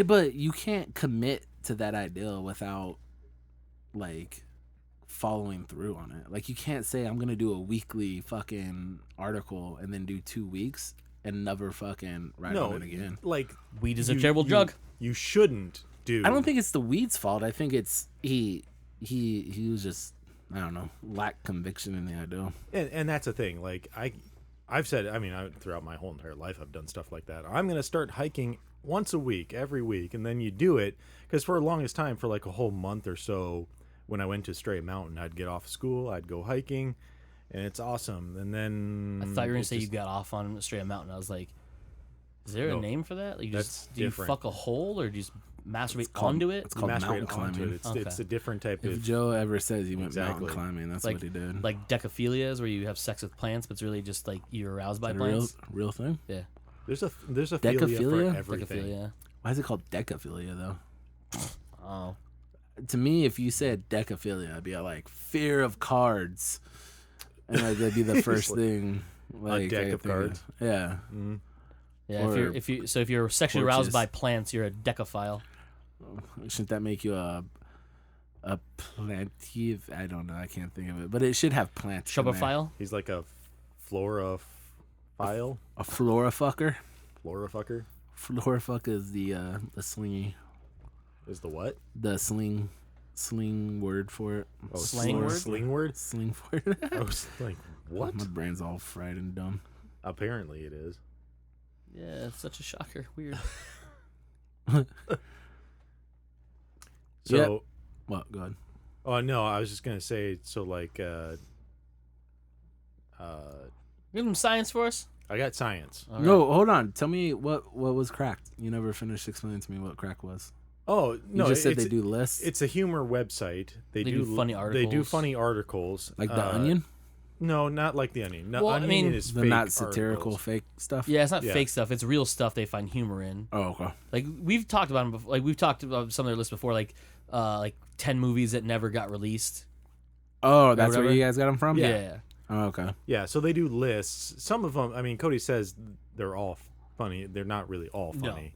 But you can't commit to that ideal without like following through on it. Like you can't say I'm gonna do a weekly fucking article and then do 2 weeks and never fucking write on it again. Like weed is a terrible drug. You shouldn't do. I don't think it's the weed's fault. I think it's he was just, I don't know, lack conviction in the ideal. And that's the thing. Like I've said, I mean, throughout my whole entire life, I've done stuff like that. I'm gonna start hiking once a week, every week, and then you do it because for the longest time, for like a whole month or so, when I went to Stray Mountain, I'd get off of school, I'd go hiking, and it's awesome. And then I thought you were gonna say you got off on Stray Mountain. I was like, is there a name for that? Like, do you fuck a hole or do you just masturbate onto it? It's called mountain climbing. It's a different type of. If Joe ever says he went mountain climbing, that's like, what he did. Like decaphilia is where you have sex with plants, but it's really just like you're aroused by plants. Real thing? Yeah. There's a decaphilia for everything. Decaphilia. Why is it called decaphilia though? Oh. To me, if you said decaphilia, I'd be like fear of cards, and like that'd be the first thing. Like a deck of cards. Yeah. Mm-hmm. Yeah. If you're sexually aroused by plants, you're a decaphile. Shouldn't that make you a plantive? I don't know. I can't think of it, but it should have plants. Shrubbophile. He's like a floraphile. A florafucker. Florafucker. Florafuck is the slingy. Is the what? The sling word for it. Oh, slang word? Sling word? Sling word. I was like, what? My brain's all fried and dumb. Apparently it is. Yeah, it's such a shocker. Weird. So, yep. What? Go ahead. Oh no, I was just gonna say. So like, You have some science for us? I got science. All No, hold on. Tell me what was cracked. You never finished explaining to me what crack was. Oh no, you just said they do lists. It's a humor website. They do funny articles. They do funny articles. Like the Onion. No, not like the Onion. No, Well, Onion I mean, is The fake not satirical articles. fake stuff. Yeah, it's not fake stuff. It's real stuff they find humor in. Oh, okay. Like we've talked about them before. Like we've talked about some of their lists before. Like 10 movies that never got released. Oh, that's where you guys got them from. Yeah. Oh, okay. Yeah, so they do lists. Some of them, I mean, Cody says they're all funny. They're not really all funny.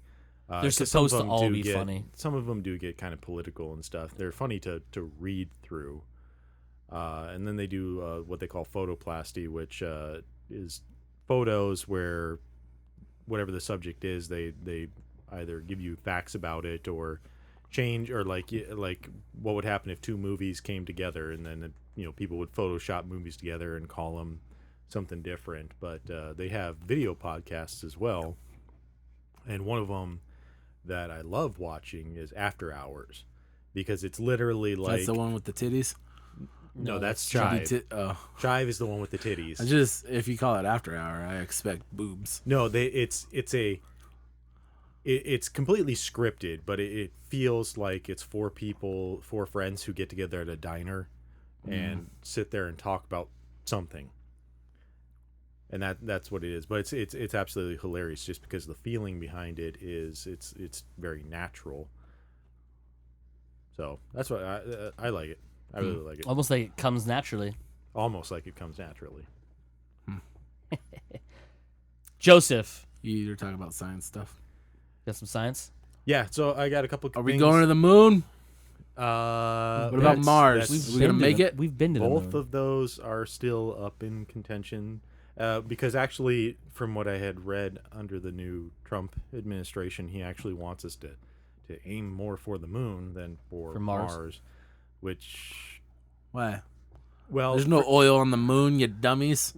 They're supposed to all be funny. Some of them do get kind of political and stuff. They're funny to read through. And then they do what they call photoplasty, which is photos where whatever the subject is, they either give you facts about it or change, or like what would happen if two movies came together, and then people would Photoshop movies together and call them something different. But they have video podcasts as well, and one of them that I love watching is After Hours, because it's literally like That's the one with the titties. No, that's Chive. Oh, Chive is the one with the titties. if you call it After Hour, I expect boobs. No, it's completely scripted, but it feels like it's four friends who get together at a diner and sit there and talk about something. And that's what it is. But it's absolutely hilarious just because the feeling behind it is it's very natural. So that's what I like it. I really like it. Almost like it comes naturally. Almost like it comes naturally. Joseph. You're talking about science stuff. Got some science? Yeah, so I got a couple. Are we going to the moon? What about Mars? Are we gonna make it? We've been to the moon. Both of those are still up in contention. Because actually, from what I had read under the new Trump administration, he actually wants us to aim more for the moon than for Mars. Which... Why? Well, there's no oil on the moon, you dummies.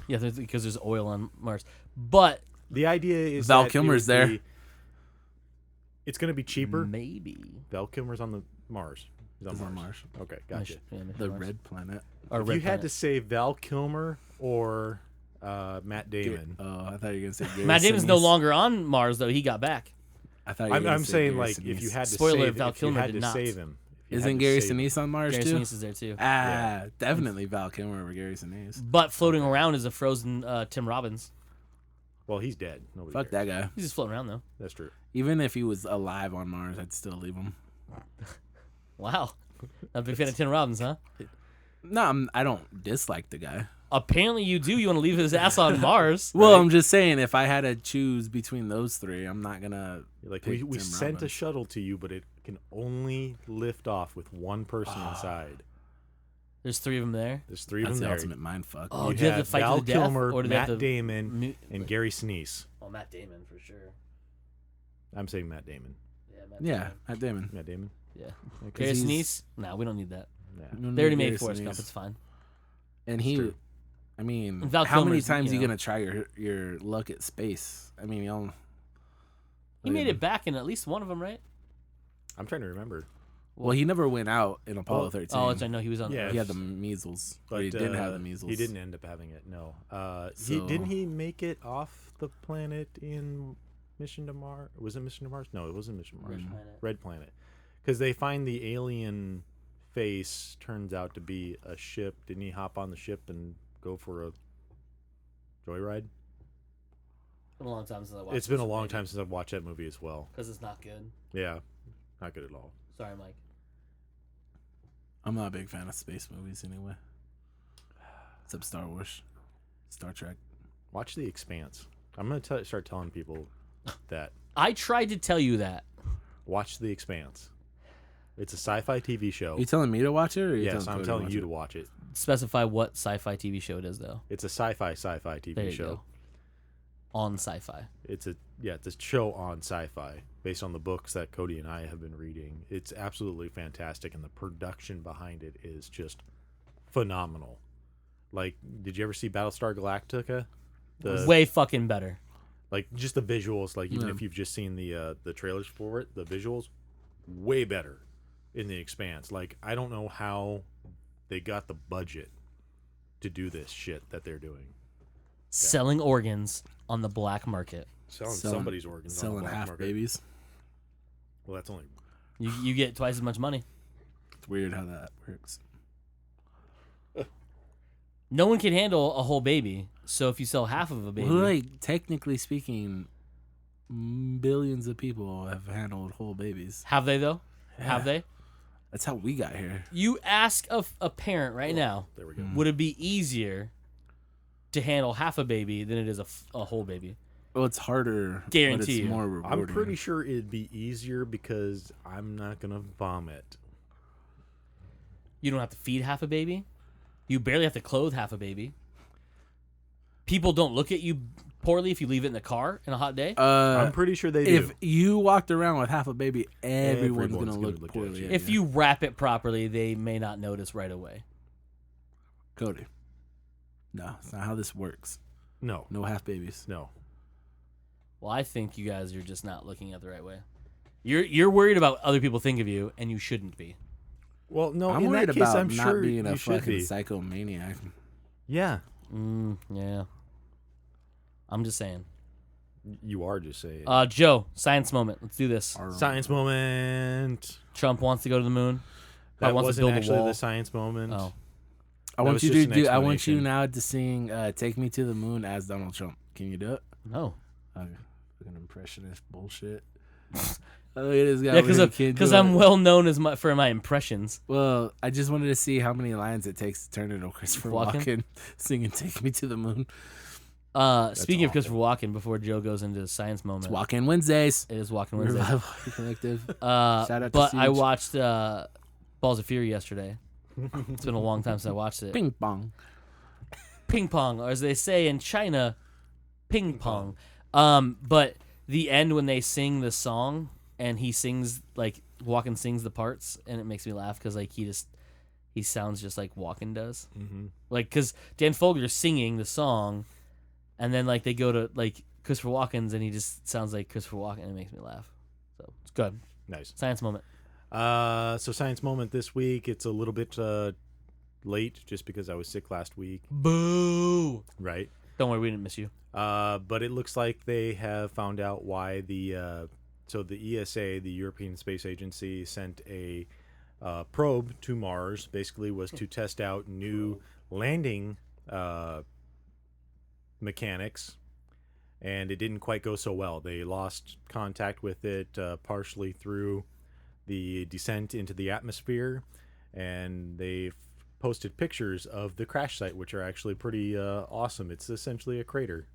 Yeah, because there's oil on Mars. But... the idea is Val Kilmer's there. It's going to be cheaper. Maybe. Val Kilmer's on the Mars. He's on Mars. Okay, gotcha. The red planet. If you had to say Val Kilmer or Matt Damon. I thought you were going to say Gary Matt Damon's Sinise. no longer on Mars, though. He got back. I thought you were I'm saying, Gary like, Sinise. if you had to Spoiler, save, Val if you Kilmer had did to not. save him. Isn't Gary Sinise on Mars Gary too? Sinise is there too. Definitely Val Kilmer over Gary Sinise. But floating around is a frozen Tim Robbins. Well, he's dead. Nobody Fuck cares. that guy. He's just floating around, though. That's true. Even if he was alive on Mars, I'd still leave him. Wow. Not a big fan of Tim Robbins, huh? No, I don't dislike the guy. Apparently you do. You want to leave his ass on Mars. Well, Right. I'm just saying, if I had to choose between those three, I'm not gonna Like pick we Tim sent a Robbins. shuttle to you, but it can only lift off with one person inside. There's 3 of them there. There's 3 of That's them the there. ultimate mindfuck. Oh, You do you have had to fight to Val the death, Kilmer, or do they have Matt to Damon, and Gary Sinise. Oh, Matt Damon for sure. I'm saying Matt Damon. Yeah, Matt Yeah, Damon. Matt Damon. Matt Damon. Yeah. Okay. Gary he's- Sinise? No, we don't need that. Yeah. They already made Forrest Gump. It's fine. And true. I mean, And Val how many Kilmer's, times you you know. gonna try your luck at space? I mean, y'all. He made it back in at least one of them, right? I'm trying to remember. Well, he never went out in Apollo 13. Oh, I know he was on. Yeah. He had the measles, But or he didn't have the measles. He didn't end up having it. No. So- Didn't he make it off the planet in Mission to Mars? Was it Mission to Mars? No, it wasn't Mission to Mars. Red Planet. Because they find the alien face turns out to be a ship. Didn't he hop on the ship and go for a joyride? It's been a long time since I watched. It's been a long time since I've watched that movie as well. because it's not good. Yeah, not good at all. Sorry, Mike. I'm not a big fan of space movies anyway. Except Star Wars, Star Trek. Watch The Expanse. I'm gonna start telling people that. I tried to tell you that. Watch The Expanse. It's a sci-fi TV show. Are you telling me to watch it, or are you Yes, telling I'm Cody telling watch you it? to watch it. Specify what sci-fi TV show it is, though. It's a sci-fi TV There you show. go. On sci-fi. It's a show on sci-fi based on the books that Cody and I have been reading. It's absolutely fantastic, and the production behind it is just phenomenal. Like, did you ever see Battlestar Galactica? Way fucking better. Like, just the visuals. Like, even Yeah. if you've just seen the trailers for it, the visuals way better in The Expanse. Like, I don't know how they got the budget to do this shit that they're doing. Selling organs on the black market. Selling somebody's organs on the selling black half market. babies. Well, that's only You get twice as much money. It's weird how that works. No one can handle a whole baby. So if you sell half of a baby, Well, like technically speaking, billions of people have handled whole babies. have they though? Have they? That's how we got here. You ask a parent right now, there we go. would it be easier to handle half a baby than it is a whole baby? Well, it's harder. Guarantee but it's you. more rewarding. I'm pretty sure it'd be easier because I'm not gonna vomit. You don't have to feed half a baby. You barely have to clothe half a baby. People don't look at you poorly if you leave it in the car in a hot day. I'm pretty sure they if do. you walked around with half a baby, everyone's Everyone's gonna gonna look look at poorly. you. at If you wrap it properly, they may not notice right away. Cody, no, it's not how this works. No, No half babies. no. Well, I think you guys are just not looking at it the right way. You're worried about other people think of you, and you shouldn't be. Well, no. I'm in worried that case, about I'm not sure being a you should fucking be. psychomaniac. Yeah, Yeah. I'm just saying. you are just saying. Joe, science moment. Let's do this. Science moment. Trump wants to go to the moon. That wants to wasn't build a actually wall. the science moment. Oh. I That want was you just to an do. I want you explanation. now to sing "Take Me to the Moon" as Donald Trump. Can you do it? No. Okay. Fucking impressionist bullshit. Oh, look at this guy. Yeah, over here, can't because do I'm it. well known for my impressions. Well, I just wanted to see how many lines it takes to turn into Christopher Walken? Walken singing "Take Me to the Moon." Speaking of awful. Christopher Walken, before Joe goes into the science moment, It's Walken Wednesdays. it is Walken Wednesday. Revival Collective. Shout out to But I Siege. watched Balls of Fury yesterday. It's been a long time since I watched it. Ping pong. Ping pong, or as they say in China, ping pong. But the end when they sing the song and he sings like Walken sings the parts, and it makes me laugh because like he sounds just like Walken does. Mm-hmm. Like because Dan Fogler's singing the song, and then like they go to like Christopher Walken's and he just sounds like Christopher Walken, and it makes me laugh. So it's good. Nice. Science moment. So science moment this week. It's a little bit late just because I was sick last week. Boo! Right. Don't worry, we didn't miss you. But it looks like they have found out why the ESA, the European Space Agency, sent a probe to Mars. Basically, was to test out new landing mechanics, and it didn't quite go so well. They lost contact with it partially through the descent into the atmosphere, and they posted pictures of the crash site, which are actually pretty awesome. It's essentially a crater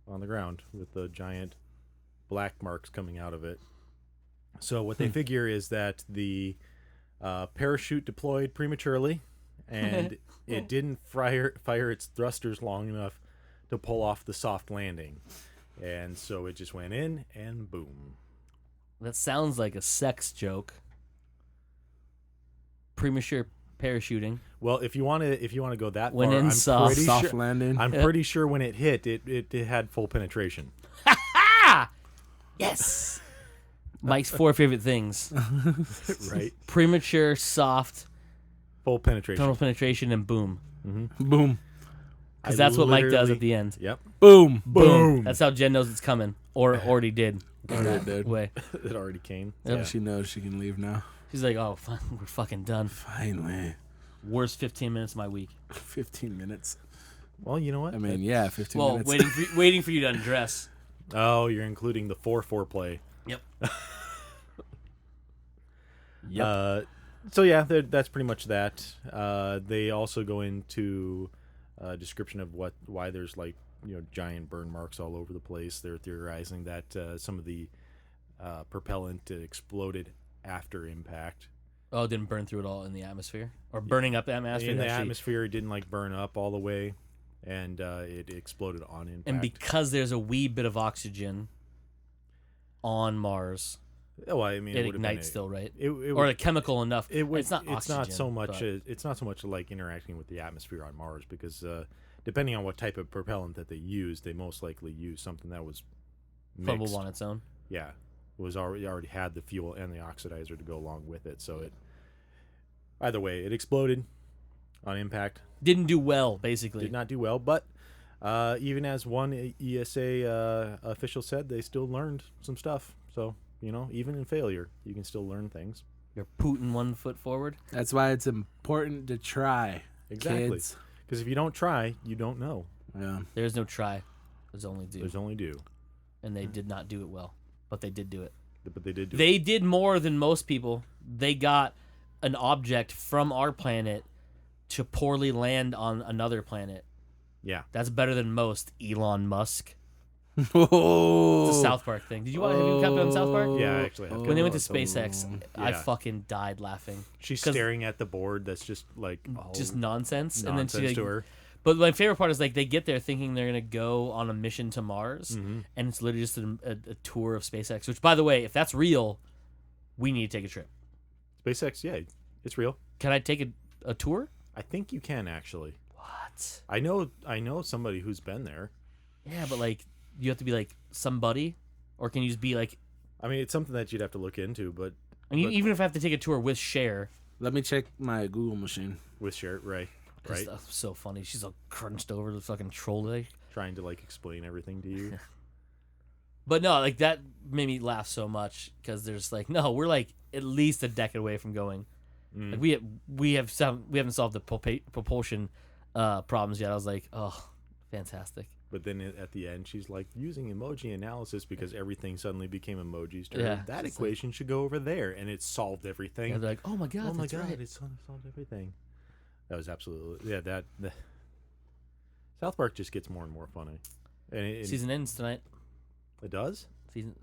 on the ground with the giant black marks coming out of it. So what they figure is that the parachute deployed prematurely, and it didn't fire its thrusters long enough to pull off the soft landing. And so it just went in, and boom. That sounds like a sex joke. Premature parachuting. Well, if you want to go that When far, in I'm soft. pretty Soft sure, landing. I'm pretty sure when it hit, it had full penetration. Yes. Mike's 4 favorite things: Right? premature, soft, Full penetration. tunnel penetration, and boom. Boom. Because that's what Mike does at the end. Yep. Boom. Boom. That's how Jen knows it's coming, or already did. In that Dude. way. It already came. Yep. Yeah. She knows she can leave now. She's like, "Oh, we're fucking done." Finally. Worst 15 minutes of my week. 15 minutes. Well, you know what? I mean, yeah, 15 Well, minutes. waiting for you to undress. Oh, you're including the 4-4 Yep. So yeah, that's pretty much that. They also go into a description of why there's like giant burn marks all over the place. They're theorizing that some of the propellant exploded after impact. Oh, it didn't burn through it all in the atmosphere, or burning up the atmosphere. In the actually- atmosphere, it didn't like burn up all the way, and it exploded on impact. And because there's a wee bit of oxygen on Mars, well, I mean, it would've been ignites still, right? It Or a chemical enough. It would, it's not it's not so oxygen, much. but- It's not so much like interacting with the atmosphere on Mars, because depending on what type of propellant that they use, they most likely use something that was mixed. flammable on its own. Yeah, it was already had the fuel and the oxidizer to go along with it. So it either way, it exploded on impact. Didn't do well, basically. Did not do well, but even as one ESA official said, they still learned some stuff. So even in failure, you can still learn things. You're putting 1 foot forward. That's why it's important to try. Exactly. Kids. Because if you don't try, you don't know. Yeah. There's no try. There's only do. There's only do. And they did not do it well, but they did do it. But they did do it. They did more than most people. They got an object from our planet to poorly land on another planet. Yeah. That's better than most. Elon Musk. Oh. It's a South Park thing. Did you have you kept on South Park? Yeah, I actually have. When they went to Oh. SpaceX, I Yeah. fucking died laughing. She's 'Cause- staring at the board that's just like Just nonsense. And then nonsense she to her. But my favorite part is like they get there thinking they're gonna go on a mission to Mars, Mm-hmm. and it's literally just a tour of SpaceX. Which, by the way, if that's real, we need to take a trip. SpaceX, yeah, it's real. Can I take a tour? I think you can actually. What? I know somebody who's been there. Yeah, but like you have to be like somebody, or can you just be like? I mean, it's something that you'd have to look into, but I mean, But- even if I have to take a tour with Cher, Let me check my Google machine. with shirt, right? this Right. stuff's so funny. She's all crunched over the fucking troll leg. Trying to like explain everything to you. But no, like that made me laugh so much because there's like no, we're like at least a decade away from going. Mm. Like we haven't solved the propulsion problems yet. I was like, oh, fantastic. But then at the end, she's like using emoji analysis because everything suddenly became emojis to her. Yeah, That it's equation should go over there, and it solved everything. And they're like, oh my god, oh my that's god, right. it solved everything. That was absolutely South Park just gets more and more funny, and Season ends tonight. it does.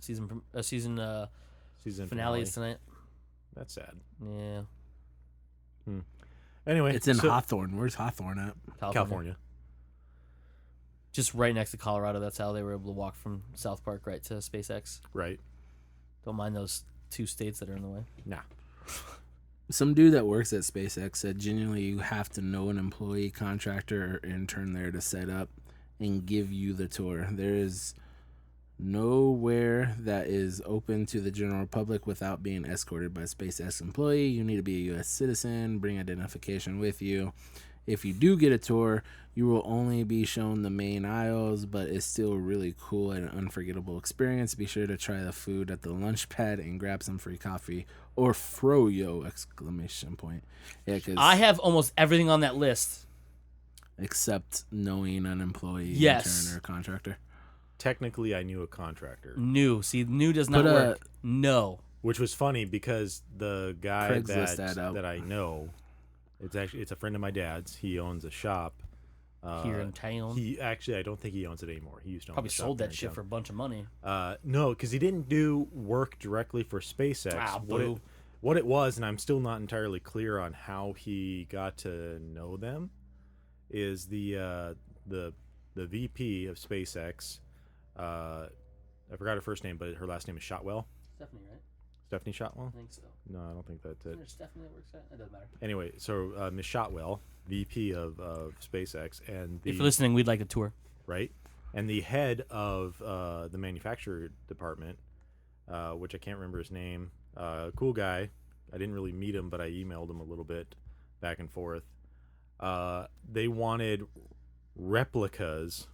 Season Season finale is tonight. That's sad. Yeah, Anyway, It's in so- Hawthorne. Where's Hawthorne at? California. Just right next to Colorado. That's how they were able to walk from South Park right to SpaceX. Right? Don't mind those 2 states that are in the way. Nah. Some dude that works at SpaceX said genuinely you have to know an employee, contractor, or intern there to set up and give you the tour. There is nowhere that is open to the general public without being escorted by a SpaceX employee. You need to be a U.S. citizen, bring identification with you. If you do get a tour, you will only be shown the main aisles, but it's still really cool and an unforgettable experience. Be sure to try the food at the lunch pad and grab some free coffee or froyo ! Yeah, because I have almost everything on that list. except knowing an employee, Yes. intern, or contractor. Technically, I knew a contractor, New. See, new does not Put a- work. No. which was funny because the guy Craigslist ad out. that I know It's a friend of my dad's. He owns a shop Here in town. He actually, I don't think he owns it anymore. He used to own Probably the shop sold here that in shit town. for a bunch of money. No, because he didn't do work directly for SpaceX. Ah, What it was, and I'm still not entirely clear on how he got to know them, is the VP of SpaceX. I forgot her first name, but her last name is Shotwell. Stephanie, right? Stephanie Shotwell? I think so. No, I don't think that's it. Isn't there Stephanie that works at? It doesn't matter. Anyway, so Miss Shotwell, VP of SpaceX, and If you're listening, we'd like a tour. right, and the head of the manufacturer department, which I can't remember his name. Cool guy. I didn't really meet him, but I emailed him a little bit back and forth. They wanted replicas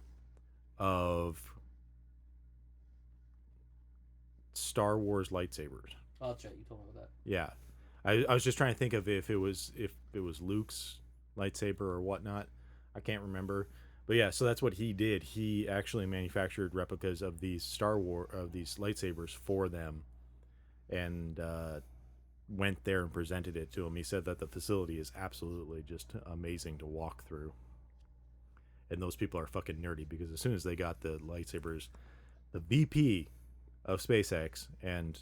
of Star Wars lightsabers. Oh, that's right. You told me about that. Yeah, I was just trying to think of if it was Luke's lightsaber or whatnot. I can't remember, but yeah. So that's what he did. He actually manufactured replicas of these these lightsabers for them, and went there and presented it to him. He said that the facility is absolutely just amazing to walk through, and those people are fucking nerdy because as soon as they got the lightsabers, the VP of SpaceX and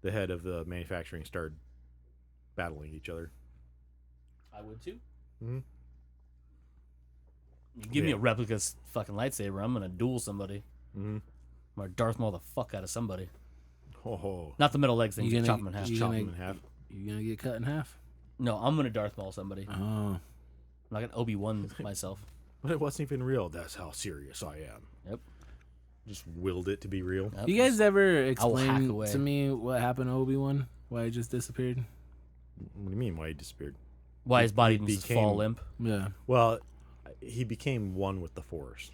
the head of the manufacturing started battling each other. I would too. Mm-hmm. You give me a replica fucking lightsaber, I'm gonna duel somebody. Mm-hmm. I'm gonna Darth Maul the fuck out of somebody. Oh, Not the middle legs thing, You just gonna- chop them in half. just chop them in half. You gonna get cut in half? No, I'm gonna Darth Maul somebody. Oh, I'm not gonna Obi-Wan myself. But it wasn't even real. That's how serious I am. Yep. Just willed it to be real. Yep. you guys ever I'll hack explain away. to me what happened to Obi-Wan? Why he just disappeared? What do you mean? Why he disappeared? Why his body didn't just became- fall limp? Yeah. Well, he became one with the Force.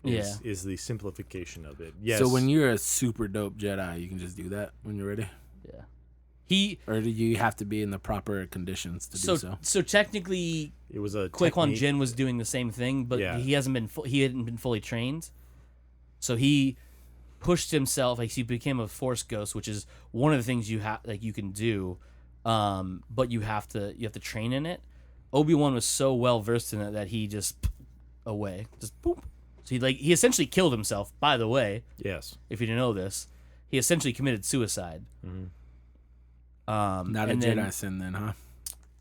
Yeah. Is the simplification of it? Yes. So when you're a super dope Jedi, you can just do that when you're ready, Yeah. He or do you have to be in the proper conditions to do so? so technically it was a Qui-Gon technique- Jinn was doing the same thing, but Yeah. he hadn't been fully trained. So he pushed himself, like he became a Force ghost, which is one of the things you can do, but you have to train in it. Obi-Wan was so well versed in it that he just just boop. So he essentially killed himself. By the way, Yes. if you didn't know this, he essentially committed suicide. Mhm. Not a and then Jedi sin, then, huh?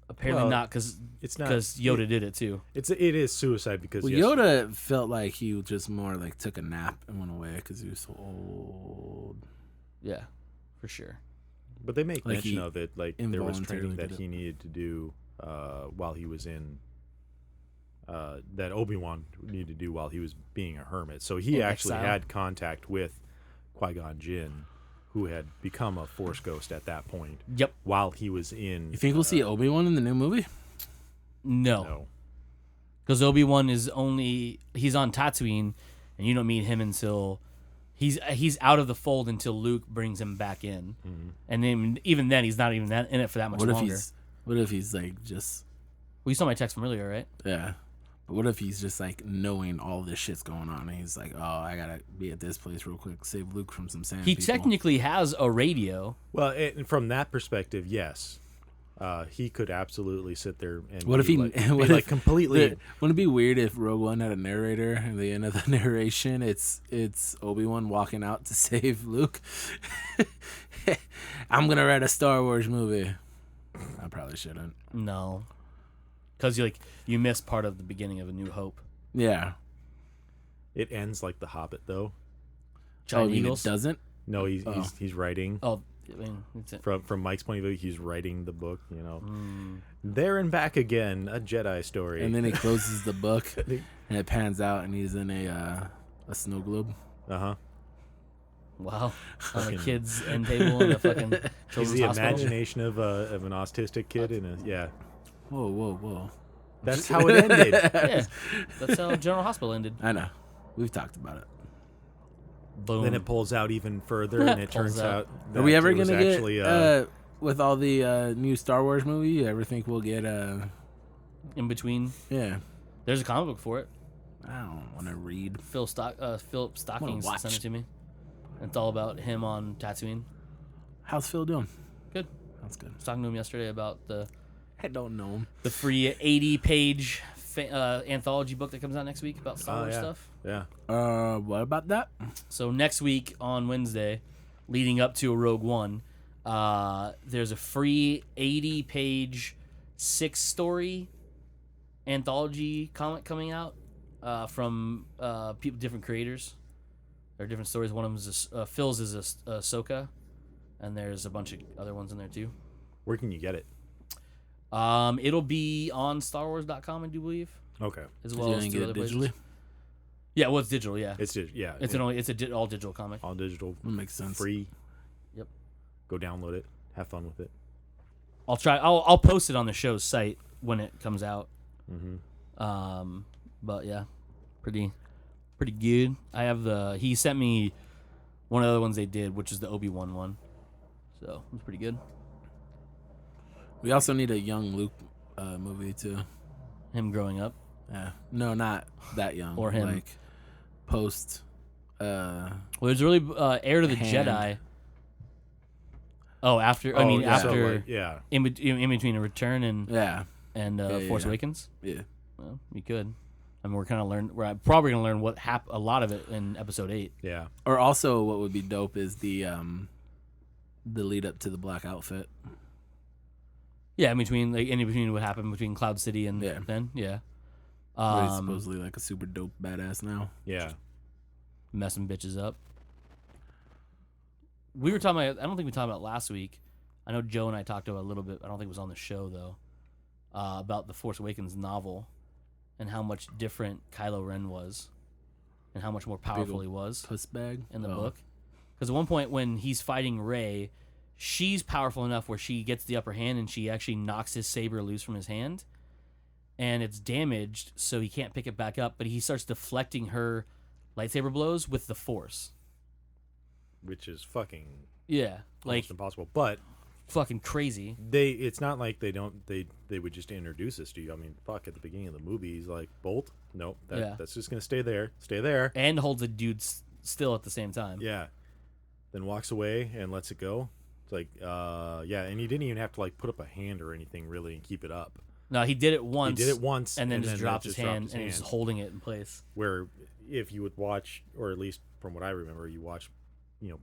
Apparently Well, not, because It's not. Yoda did it too. It is suicide because Well, yes, Yoda felt like he just more like took a nap and went away because he was so old. Yeah, for sure. But they make Like mention he of it, like there was training involuntarily that did he needed to do while he was in. That Obi-Wan needed to do while he was being a hermit. So he In actually exile. had contact with Qui-Gon Jinn, who had become a Force ghost at that point. Yep. While he was in. You think we'll see Obi-Wan in the new movie? No. Because Obi-Wan he's on Tatooine, and you don't meet him until he's out of the fold until Luke brings him back in, and then even then he's not even in it for that much What if longer. he's like just Well, you saw my text from earlier, right? yeah? But what if he's just like knowing all this shit's going on and he's like, oh, I gotta be at this place real quick, save Luke from some sand He people. technically has a radio. Well, and from that perspective, yes. He could absolutely sit there and What if be he? like, be What like if, completely? Wouldn't it be weird if Rogue One had a narrator and at the end of the narration, it's Obi-Wan walking out to save Luke? I'm gonna write a Star Wars movie. I probably shouldn't. No, because you missed part of the beginning of A New Hope. Yeah. It ends like The Hobbit, though. Giant I mean, Eagles. it doesn't. No, he's Oh. he's writing. Oh, I mean, it's it. From Mike's point of view, he's writing the book. You know, There and Back Again, a Jedi story. And then he closes the book and it pans out and he's in a snow globe. Wow. On the Fucking- kids' end table in the fucking He's children's the hospital. imagination of an autistic kid in a yeah. Whoa. That's how it ended. Yeah, that's how General Hospital ended. I know. We've talked about it. Boom. Then it pulls out even further, and it Pulls turns out. out. Are we that ever it was gonna get actually with all the new Star Wars movie? You ever think we'll get in between. yeah? There's a comic book for it. I don't want to read. Philip Stockings watch. sent it to me. It's all about him on Tatooine. How's Phil doing? Good. That's good. I was talking to him yesterday about the I don't know him. The free 80-page anthology book that comes out next week about Star Wars stuff. Yeah. What about that? So next week on Wednesday, leading up to a Rogue One, there's a free 80-page 6-story anthology comic coming out from different creators. There are different stories. One of them is Phil's is Ahsoka, and there's a bunch of other ones in there too. Where can you get it? It'll be on StarWars.com, I do believe, Okay. as well as two other places. Yeah, well, it's digital. Yeah, It's yeah. it's all digital comic. all digital. That makes sense. Free. Yep. Go download it. Have fun with it. I'll try. I'll post it on the show's site when it comes out. Mm-hmm. But yeah, pretty good. I have he sent me one of the other ones they did, which is the Obi-Wan one. So it's pretty good. We also need a young Luke movie too. Him growing up. Yeah. No, not that young. Or him. Like post. Well, there's really Heir to the Hand. Jedi. Oh, after Oh, yeah. after So, like, yeah. in between a Return and Yeah. Force yeah. Awakens. Yeah. Well, you could. I mean, we're probably gonna learn what a lot of it in Episode 8. Yeah. Or also, what would be dope is the lead up to the black outfit. Yeah, in between what happened between Cloud City and Yeah. then yeah. Where he's supposedly like a super dope badass now. Yeah. Messing bitches up. We were talking about, I don't think we talked about it last week. I know Joe and I talked about it a little bit. I don't think it was on the show though. About the Force Awakens novel and how much different Kylo Ren was and how much more powerful he was Puss bag in the book. Because at one point when he's fighting Rey, she's powerful enough where she gets the upper hand and she actually knocks his saber loose from his hand. And it's damaged, so he can't pick it back up, but he starts deflecting her lightsaber blows with the Force. Which is fucking Yeah, like almost impossible. But fucking crazy. it's not like they would just introduce this to you. I mean, fuck, at the beginning of the movie, he's like, Bolt? Nope, that's just gonna stay there. Stay there. And holds the dude still at the same time. Yeah. Then walks away and lets it go. It's like, yeah, and he didn't even have to like put up a hand or anything really and keep it up. No, he did it once. He did it once and then just dropped just his hand and he's holding it in place. Where if you would watch, or at least from what I remember, you watch,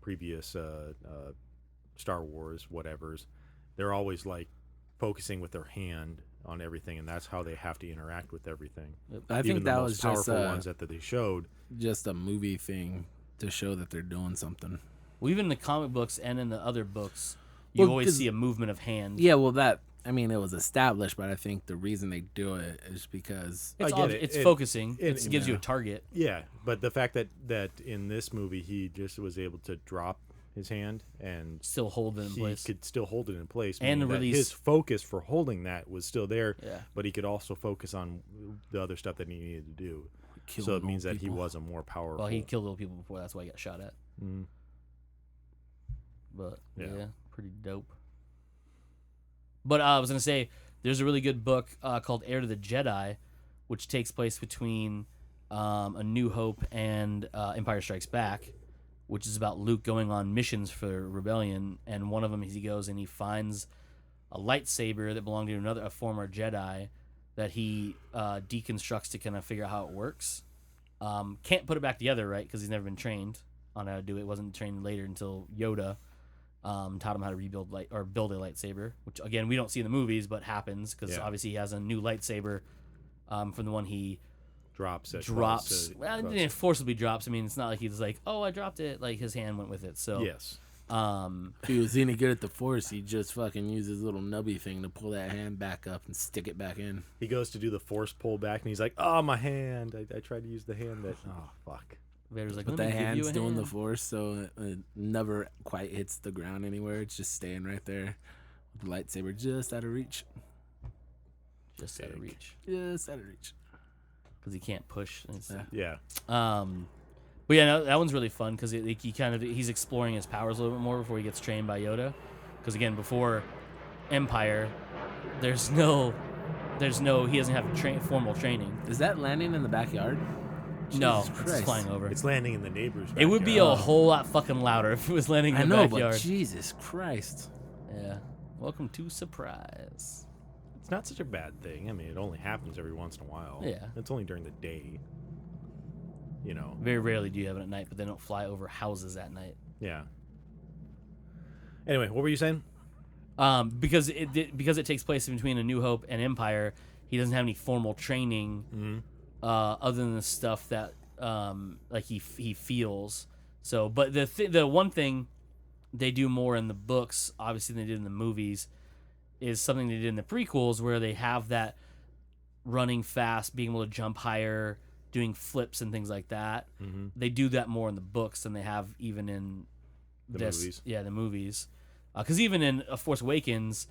previous Star Wars whatevers, they're always like focusing with their hand on everything, and that's how they have to interact with everything. I Even think the that most was powerful just ones that they showed. just a movie thing to show that they're doing something. Well, even in the comic books and in the other books, you Well, always 'cause- see a movement of hand. Yeah, well, it was established, but I think the reason they do it is because It's, I get it. it's It- focusing. it- It gives you a target. Yeah, but the fact that in this movie he just was able to drop his hand and Still hold it in he place. could still hold it in place, And meaning that release- his focus for holding that was still there. Yeah. But he could also focus on the other stuff that he needed to do. killing So it means old that he people. was a more powerful. Well, he killed little people before. That's why he got shot at. Mhm. But Yeah. yeah, pretty dope. But I was gonna say, there's a really good book called Heir to the Jedi, which takes place between A New Hope and Empire Strikes Back, which is about Luke going on missions for rebellion. And one of them is he goes and he finds a lightsaber that belonged to a former Jedi that he deconstructs to kind of figure out how it works. Can't put it back together, right? Because he's never been trained on how to do it. Wasn't trained later until Yoda taught him how to build a lightsaber, which again we don't see in the movies, but happens because obviously he has a new lightsaber from the one he drops. Well, it didn't forcibly drops. I mean, it's not like he's like, oh, I dropped it. Like his hand went with it. So Yes. If he was any good at the Force, he'd just fucking use his little nubby thing to pull that hand back up and stick it back in. He goes to do the force pull back, and he's like, "Oh, my hand! I tried to use the hand that. Oh, fuck." Vader's like, But let the me give you hand's a doing the hand. Force, so it never quite hits the ground anywhere. It's just staying right there with the lightsaber just out of reach. Just out of reach Just out of reach. because he can't push. It's- Yeah. Yeah. But yeah, no, that one's really fun because he's exploring his powers a little bit more before he gets trained by Yoda. Because again, before Empire, he doesn't have formal training. Is that landing in the backyard? No, Jesus it's Christ. flying over. It's landing in the neighbor's It would be a backyard. whole lot fucking louder if it was landing in I the know, backyard. but Jesus Christ. Yeah. Welcome to Surprise. It's not such a bad thing. I mean, it only happens every once in a while. Yeah. It's only during the day. You know. Very rarely do you have it at night, but they don't fly over houses at night. Yeah. Anyway, what were you saying? Because it takes place between A New Hope and Empire, he doesn't have any formal training other than the stuff that like he feels. So, but the one thing they do more in the books, obviously, than they did in the movies, is something they did in the prequels where they have that running fast, being able to jump higher, doing flips and things like that. Mm-hmm. They do that more in the books than they have even in The movies. Yeah, the movies. Because even in A Force Awakens,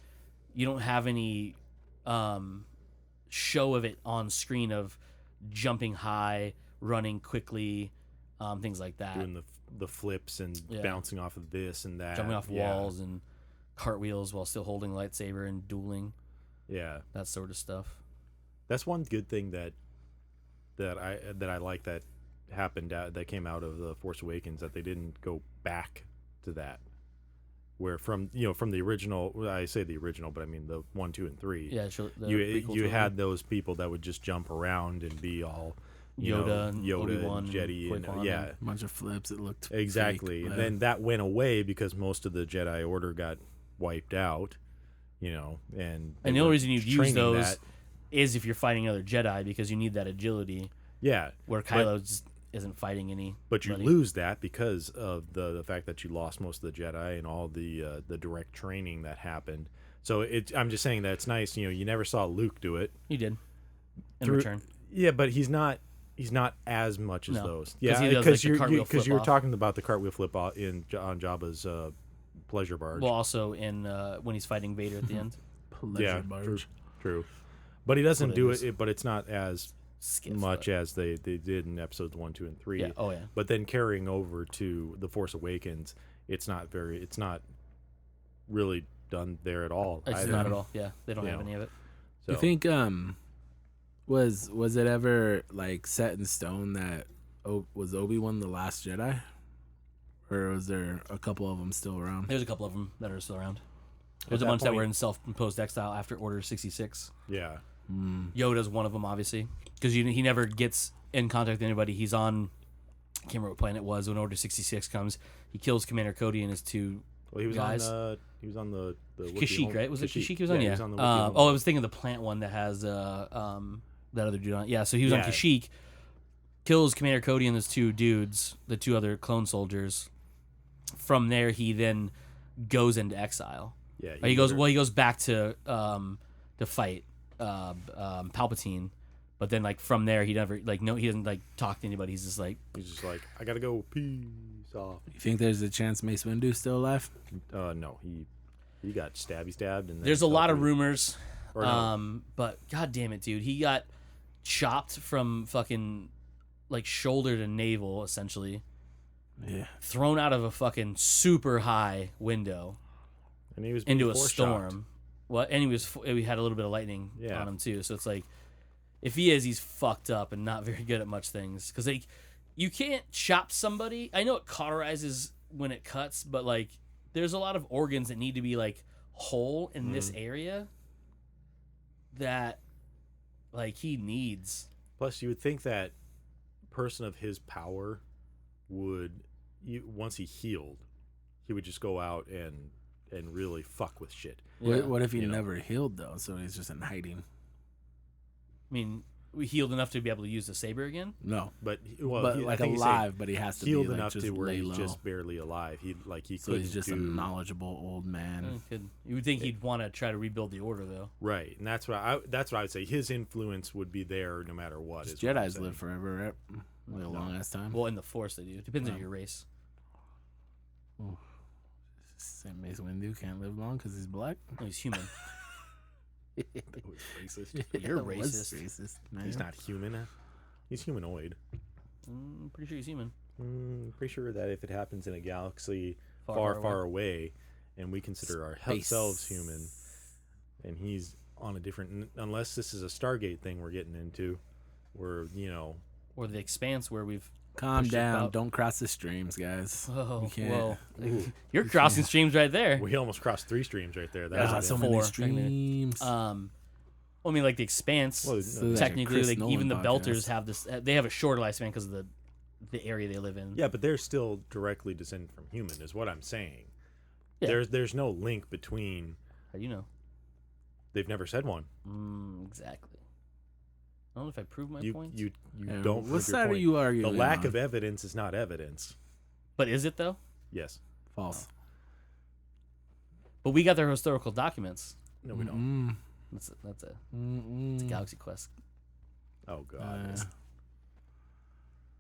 you don't have any show of it on screen of jumping high, running quickly, things like that. Doing the flips and bouncing off of this and that. Jumping off walls and cartwheels while still holding a lightsaber and dueling. Yeah. That sort of stuff. That's one good thing that I like that happened that came out of The Force Awakens, that they didn't go back to that. Where from the original, well, I say the original, but I mean the 1, 2, and 3. Yeah, sure. You had those people that would just jump around and be all Yoda and and Jedi and a bunch of flips. It looked exactly. fake, And then that went away because most of the Jedi Order got wiped out. And the only reason you'd use training those is if you're fighting another Jedi, because you need that agility. Yeah, where Kylo just isn't fighting any. But you lose that because of the fact that you lost most of the Jedi and all the direct training that happened. So I'm just saying that it's nice. You never saw Luke do it. He did in Return. Yeah, but he's not as much as those. Yeah, because you were talking about the cartwheel flip on Jabba's pleasure barge. Well, also in when he's fighting Vader at the end. Pleasure barge. True. But he doesn't do it. But it's not as much as they did in episodes 1, 2, and 3. Yeah. Oh yeah. But then carrying over to The Force Awakens, it's not really done there at all. It's not at all. Yeah, they don't have any of it. So. You think was it ever like set in stone that was Obi-Wan the last Jedi, or was there a couple of them still around? There's a couple of them that are still around. There's a bunch that were in self-imposed exile after Order 66. Yeah. Yoda's one of them, obviously, because he never gets in contact with anybody. He's on, I can't remember what planet it was when Order 66 comes. He kills Commander Cody and his two guys. He was on the Kashyyyk, right? Was it Kashyyyk he was on? Yeah. Yeah. He was on the I was thinking of the plant one that has that other dude on it. Yeah, so he was on Kashyyyk, kills Commander Cody and those two dudes, the two other clone soldiers. From there, he then goes into exile. Yeah. He goes back to fight Palpatine, but then like from there he never he doesn't like talk to anybody. He's just like I gotta go. Peace off. You think there's a chance Mace Windu's still alive? No, he got stabbed and then there's a lot of rumors. No. But god damn it, dude, he got chopped from fucking like shoulder to navel, essentially. Yeah. Thrown out of a fucking super high window. And he was into a storm. What? And he had a little bit of lightning Yeah. on him too. So it's like, if he's fucked up and not very good at much things. Because you can't chop somebody. I know it cauterizes when it cuts, but like, there's a lot of organs that need to be like whole in this area that like he needs. Plus, you would think that person of his power would, once he healed, he would just go out and really fuck with shit. Yeah. What if he never healed though? So he's just in hiding. I mean, we healed enough to be able to use the saber again. No, but like alive, but he has to healed be like enough just to where he's low. just barely alive. So he's just a knowledgeable old man. You would think he'd want to try to rebuild the order though. Right, and that's what I would say. His influence would be there no matter what. Jedis live forever, right? Like a long ass time. Well, in the Force they do. Depends on your race. Ooh. Same Mace Windu can't live long because he's black. No, he's human. Racist. You're racist. Man. He's not human. He's humanoid. I'm pretty sure he's human. Pretty sure that if it happens in a galaxy far away, and we consider ourselves human, and he's on a different, unless this is a Stargate thing we're getting into, where or the Expanse where we've calm down. Don't cross the streams, guys. Oh, well, you're crossing streams right there. we almost crossed 3 streams right there. That's so many streams. Well, I mean, like the Expanse. Well, So that's a technically, Chris like Nolan even the podcast. Belters have this. They have a shorter lifespan because of the area they live in. Yeah, but they're still directly descended from human, is what I'm saying. Yeah. There's no link between. How do you know? They've never said one. Exactly. I don't know if I proved my You point. don't. What prove your side are point. you arguing? The lack on? of evidence is not evidence. But is it though? Yes. False. But we got their historical documents. No, we don't. That's a Mm-mm. it's a Galaxy Quest. Oh God.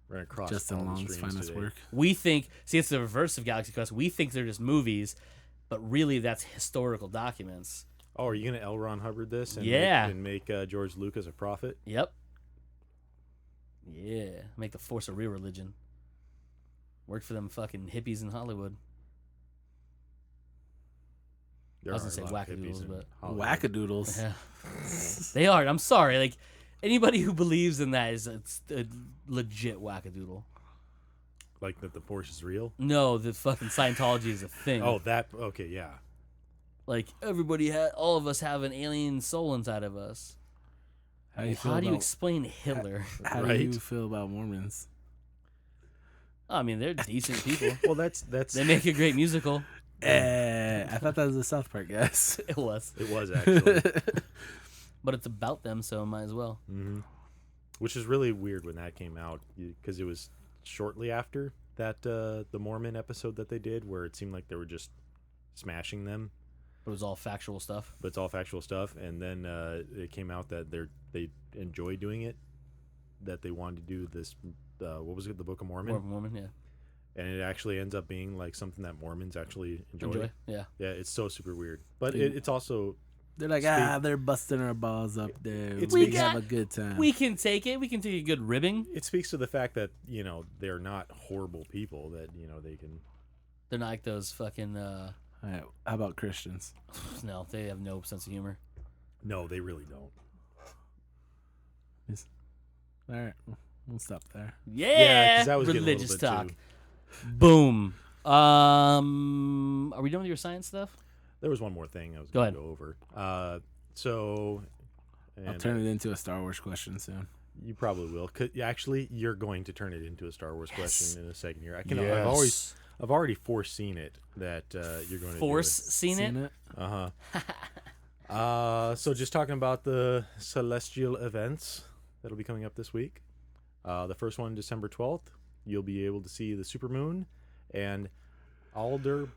Ran across Justin all the Long's streams finest today. work. We think, see, it's the reverse of Galaxy Quest. We think they're just movies, but really that's historical documents. Oh, are you gonna L. Ron Hubbard this? And Yeah. make George Lucas a prophet? Yep. Yeah. Make the Force a real religion. Work for them fucking hippies in Hollywood. There I was are gonna a say lot of hippies wackadoodles, in but Hollywood. Wackadoodles. Yeah. They are. I'm sorry. Like anybody who believes in that is it's a legit wackadoodle. Like that the Force is real. No, the fucking Scientology is a thing. Oh, that okay, yeah. Like all of us have an alien soul inside of us. How do you feel How do you about, explain Hitler? how do Right? you feel about Mormons? I mean, they're decent people. Well, that's They make a great musical. I thought that was the South Park guys. It was, it was actually. but it's about them, so might as well. hmm Which is really weird when that came out because it was shortly after that the Mormon episode that they did where it seemed like they were just smashing them, It was all factual stuff. but it's all factual stuff. And then it came out that they enjoy doing it, that they wanted to do this. What was it? The Book of Mormon, Mormon, yeah. and it actually ends up being like something that Mormons actually enjoy. Yeah. Yeah, it's so super weird, but Dude. it's also They're like, they're busting our balls up there. It's We because- have a good time. We can take it. We can take a good ribbing. it speaks to the fact that they're not horrible people, that they can. They're not like those fucking. All right, how about Christians? No, they have no sense of humor. No, they really don't. All right, we'll stop there. Yeah, 'cause that was getting a little religious bit talk. too- Boom. Are we done with your science stuff? There was one more thing I was Go going ahead. to go over. So, I'll and turn it into a Star Wars question soon. you probably will. Actually, you're going to turn it into a Star Wars Yes. question in a second here. Yes. I've already foreseen it that you're going to Force seen it. Seen it? So just talking about the celestial events that'll be coming up this week. The first one, December 12th, you'll be able to see the supermoon and Aldebaran.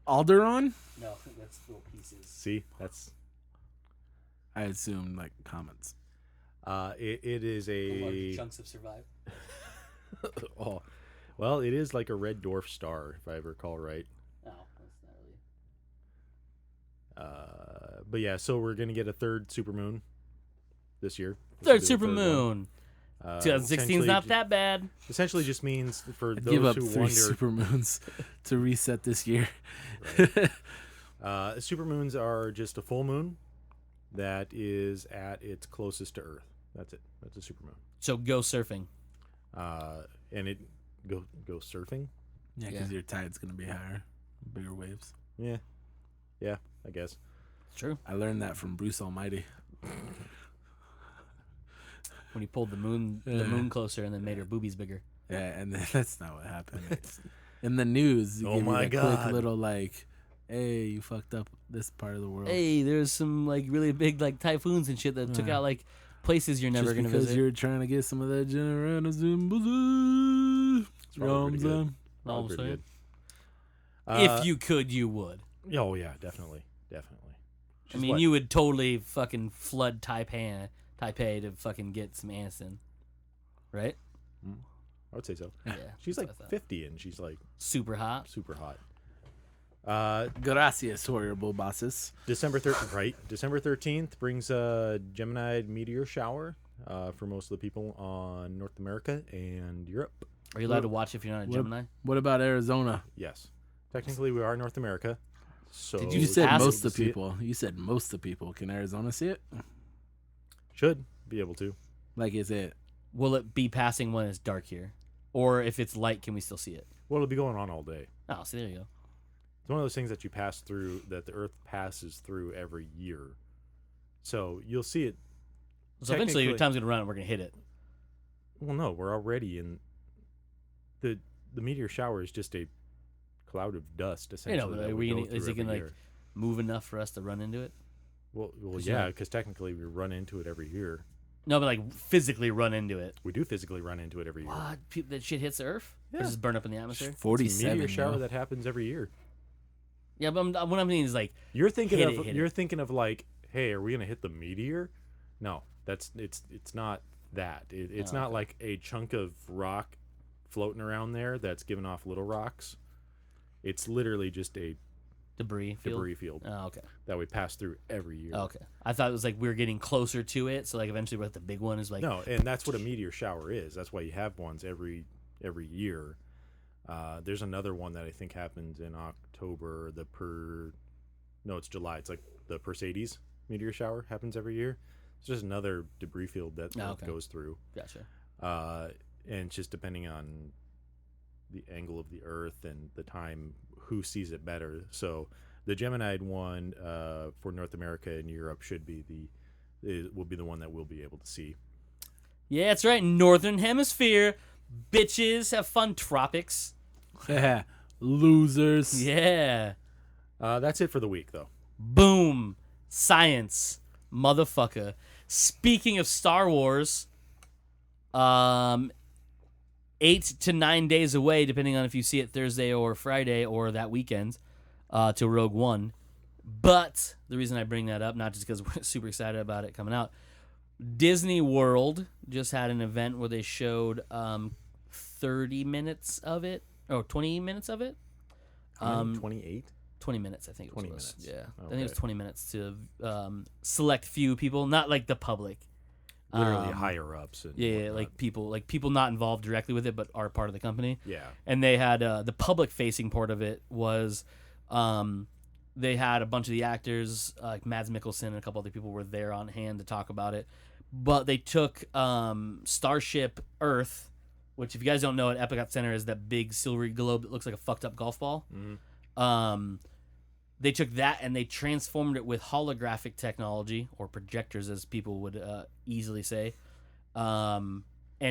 Alderaan? No, that's little pieces. See, that's I assume like comments. it is a chunks have survived. oh, well, it is like a red dwarf star, if I recall right. No, that's not really. But yeah, so we're gonna get a third supermoon this year. Third This will be the third supermoon. one. 2016 is not essentially- that bad. Essentially, just means for I'd give those up who 3 wonder. supermoons to reset this year. Supermoons are just a full moon that is at its closest to Earth. That's it. That's a supermoon. So go surfing. And it go surfing. Yeah, because your tide's gonna be higher, bigger waves. Yeah, I guess. True. I learned that from Bruce Almighty. When he pulled the moon closer and then made her boobies bigger. Yeah, and that's not what happened. In the news, you Oh give you my that God. quick little like, "Hey, you fucked up this part of the world." Hey, there's some like really big like typhoons and shit that took Yeah. out like places you're never Just gonna because visit. you're trying to get some of that generous You It's know probably what I'm pretty good. saying? All I'm Pretty saying. good. If you could, you would. Oh yeah, definitely. I mean, you would totally fucking flood Taipei to fucking get some Aniston, right? I would say so. Yeah. She's that's like what I thought. 50 and she's like super hot. super hot. Gracias, horrible bosses. December 13th, right? December 13th brings a Gemini meteor shower for most of the people on North America and Europe. Are you allowed to watch if you're not a What- Gemini? What about Arizona? Yes. Technically, we are North America. So Did You said ask most to of the see it. people. You said most of the people. Can Arizona see it? Should be able to. Like, is it? Will it be passing when it's dark here, or if it's light, can we still see it? Well, it'll be going on all day. Oh, see, there you go. It's one of those things that you pass through, that the Earth passes through every year. So you'll see it. So eventually your technically- time's gonna run and we're gonna hit it. Well, no, we're already in the meteor shower is just a cloud of dust essentially. but that are we we go gonna, is through it gonna every like year. move enough for us to run into it? Well, 'Cause yeah, you're- because technically we run into it every year. No, but like physically run into it. We do physically run into it every year. What? That shit hits the Earth? Or Yeah. just burn up in the atmosphere? It's a 47. meteor shower yo. that happens every year. Yeah, but what I'm meaning is like, You're thinking Hit of it, hit you're it. thinking of like, hey, are we gonna hit the meteor? No, it's not that. It's Oh, not okay. like a chunk of rock floating around there that's giving off little rocks. It's literally just a debris field. debris field Oh, okay. that we pass through every year. Oh, okay. I thought it was like we were getting closer to it, so like eventually we're at the big one is like No, and that's what a meteor shower is. That's why you have ones every year. There's another one that I think happens in October. It's July. It's like the Perseids meteor shower happens every year. It's just another debris field that Oh, okay. goes through. Gotcha. And it's just depending on the angle of the Earth and the time, who sees it better. So the Gemini one for North America and Europe will be the one that we'll be able to see. Yeah, that's right. Northern Hemisphere. Bitches have fun tropics. Yeah. Losers. Yeah. That's it for the week, though. Boom. Science. Motherfucker. Speaking of Star Wars, 8 to 9 days away, depending on if you see it Thursday or Friday or that weekend, to Rogue One. But the reason I bring that up, not just because we're super excited about it coming out, Disney World just had an event where they showed 30 minutes of it, or 20 minutes of it. 28? 20 minutes, I think it was. 20 minutes. Yeah. I think it was Okay. 20 minutes to select few people, not like the public. Literally higher ups. And Yeah, whatnot. like people not involved directly with it, but are part of the company. Yeah. And they had the public facing part of it was they had a bunch of the actors, like Mads Mikkelsen and a couple other people were there on hand to talk about it. But they took Starship Earth, which if you guys don't know, at Epcot Center is that big silvery globe that looks like a fucked up golf ball. Mhm. They took that and they transformed it with holographic technology, or projectors as people would easily say, and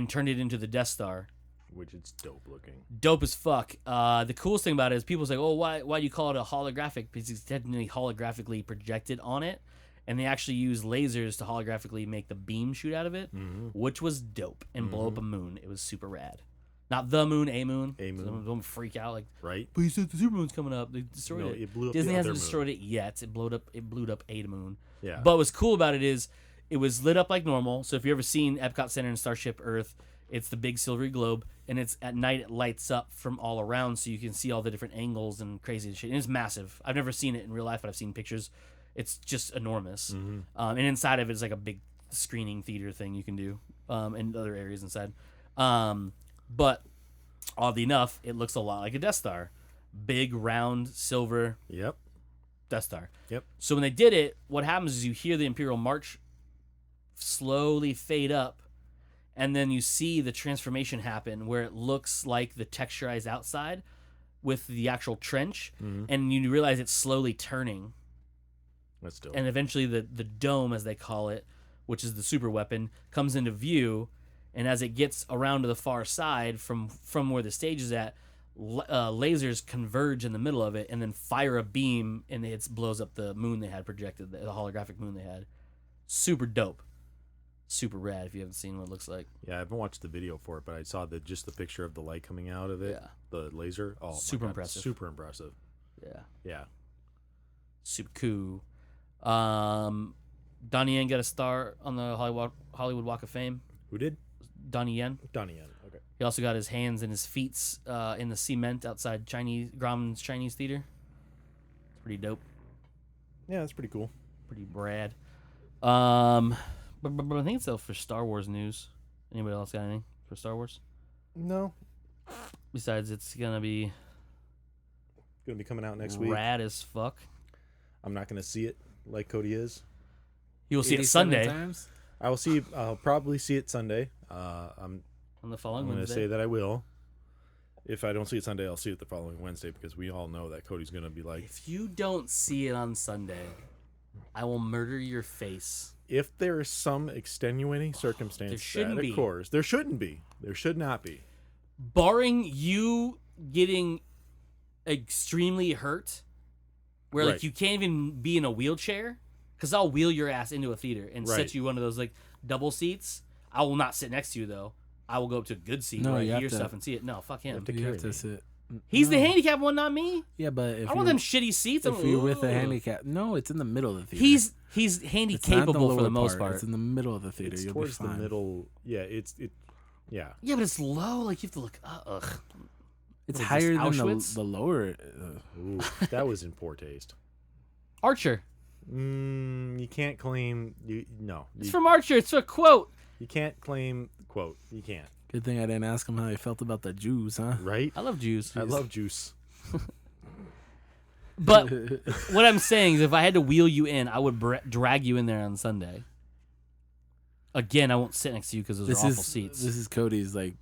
turned it into the Death Star. Which is dope looking. Dope as fuck. The coolest thing about it is people say, "Oh, why do you call it a holographic?" Because it's technically holographically projected on it, and they actually use lasers to holographically make the beam shoot out of it, which was dope and blow up a moon. It was super rad. Not the moon, a moon. A moon. So don't freak out like, Right? but you said the supermoon's coming up. They destroyed No, it. it blew up Disney the hasn't other destroyed moon. it yet. It blew up a moon. Yeah. But what's cool about it is it was lit up like normal. So if you've ever seen Epcot Center and Starship Earth, it's the big silvery globe, and it's at night it lights up from all around, so you can see all the different angles and crazy shit. And it's massive. I've never seen it in real life, but I've seen pictures. It's just enormous. And inside of it is like a big screening theater thing you can do, and other areas inside. But oddly enough, it looks a lot like a Death Star, big round silver Yep. Death Star. Yep. So when they did it, what happens is you hear the Imperial March slowly fade up, and then you see the transformation happen where it looks like the texturized outside with the actual trench, and you realize it's slowly turning. That's dope. And eventually the dome, as they call it, which is the super weapon, comes into view, and as it gets around to the far side from where the stage is at, lasers converge in the middle of it and then fire a beam, and it blows up the moon they had projected, the holographic moon they had. Super dope. Super rad if you haven't seen what it looks like. Yeah, I haven't watched the video for it, but I saw just the picture of the light coming out of it. Yeah. The laser. Oh, my Super God, impressive. Super impressive. Yeah. Yeah. Super cool. Donnie Yen got a star on the Hollywood Walk of Fame. Who did? Donnie Yen. Donnie Yen. Okay. He also got his hands and his feet in the cement outside Grauman's Chinese Theater. It's pretty dope. Yeah, that's pretty cool. Pretty rad. But I think it's all for Star Wars news. Anybody else got anything for Star Wars? No. Besides, it's gonna be Gonna be coming out next week. rad as fuck. I'm not gonna see it like Cody is. You will see it 87 Sunday times? I'll probably see it Sunday. I'm on the following gonna Wednesday. say that I will. If I don't see it Sunday, I'll see it the following Wednesday because we all know that Cody's gonna be like, If you don't see it on Sunday, I will murder your face. If there is some extenuating circumstance, There shouldn't that be. occurs, there shouldn't be. There should not be. Barring you getting extremely hurt, where like Right. you can't even be in a wheelchair, because I'll wheel your ass into a theater and Right. set you one of those like double seats. I will not sit next to you though. I will go up to a good seat No, where I you have hear to- stuff and see it. No, fuck him. to You carry have to me. sit. He's the No. handicapped one, not me. Yeah, but I if don't want you're, them shitty seats. if you're with a Ugh. handicap, no, it's in the middle of the theater. He's handy It's not capable for lower the most part. It's in the middle of the theater. It's You'll be towards the fine. middle. Yeah, yeah. Yeah, but it's low. Like you have to look. Ugh. It's What is higher this, than Auschwitz? the lower. Ooh, that was in poor taste. Archer. You can't claim It's from Archer. It's a quote. you can't claim quote. You can't. Good thing I didn't ask him how he felt about the Jews, huh? Right? I love Jews. I love juice. But what I'm saying is, if I had to wheel you in, I would drag you in there on Sunday. Again, I won't sit next to you because those This are awful is seats. this is Cody's like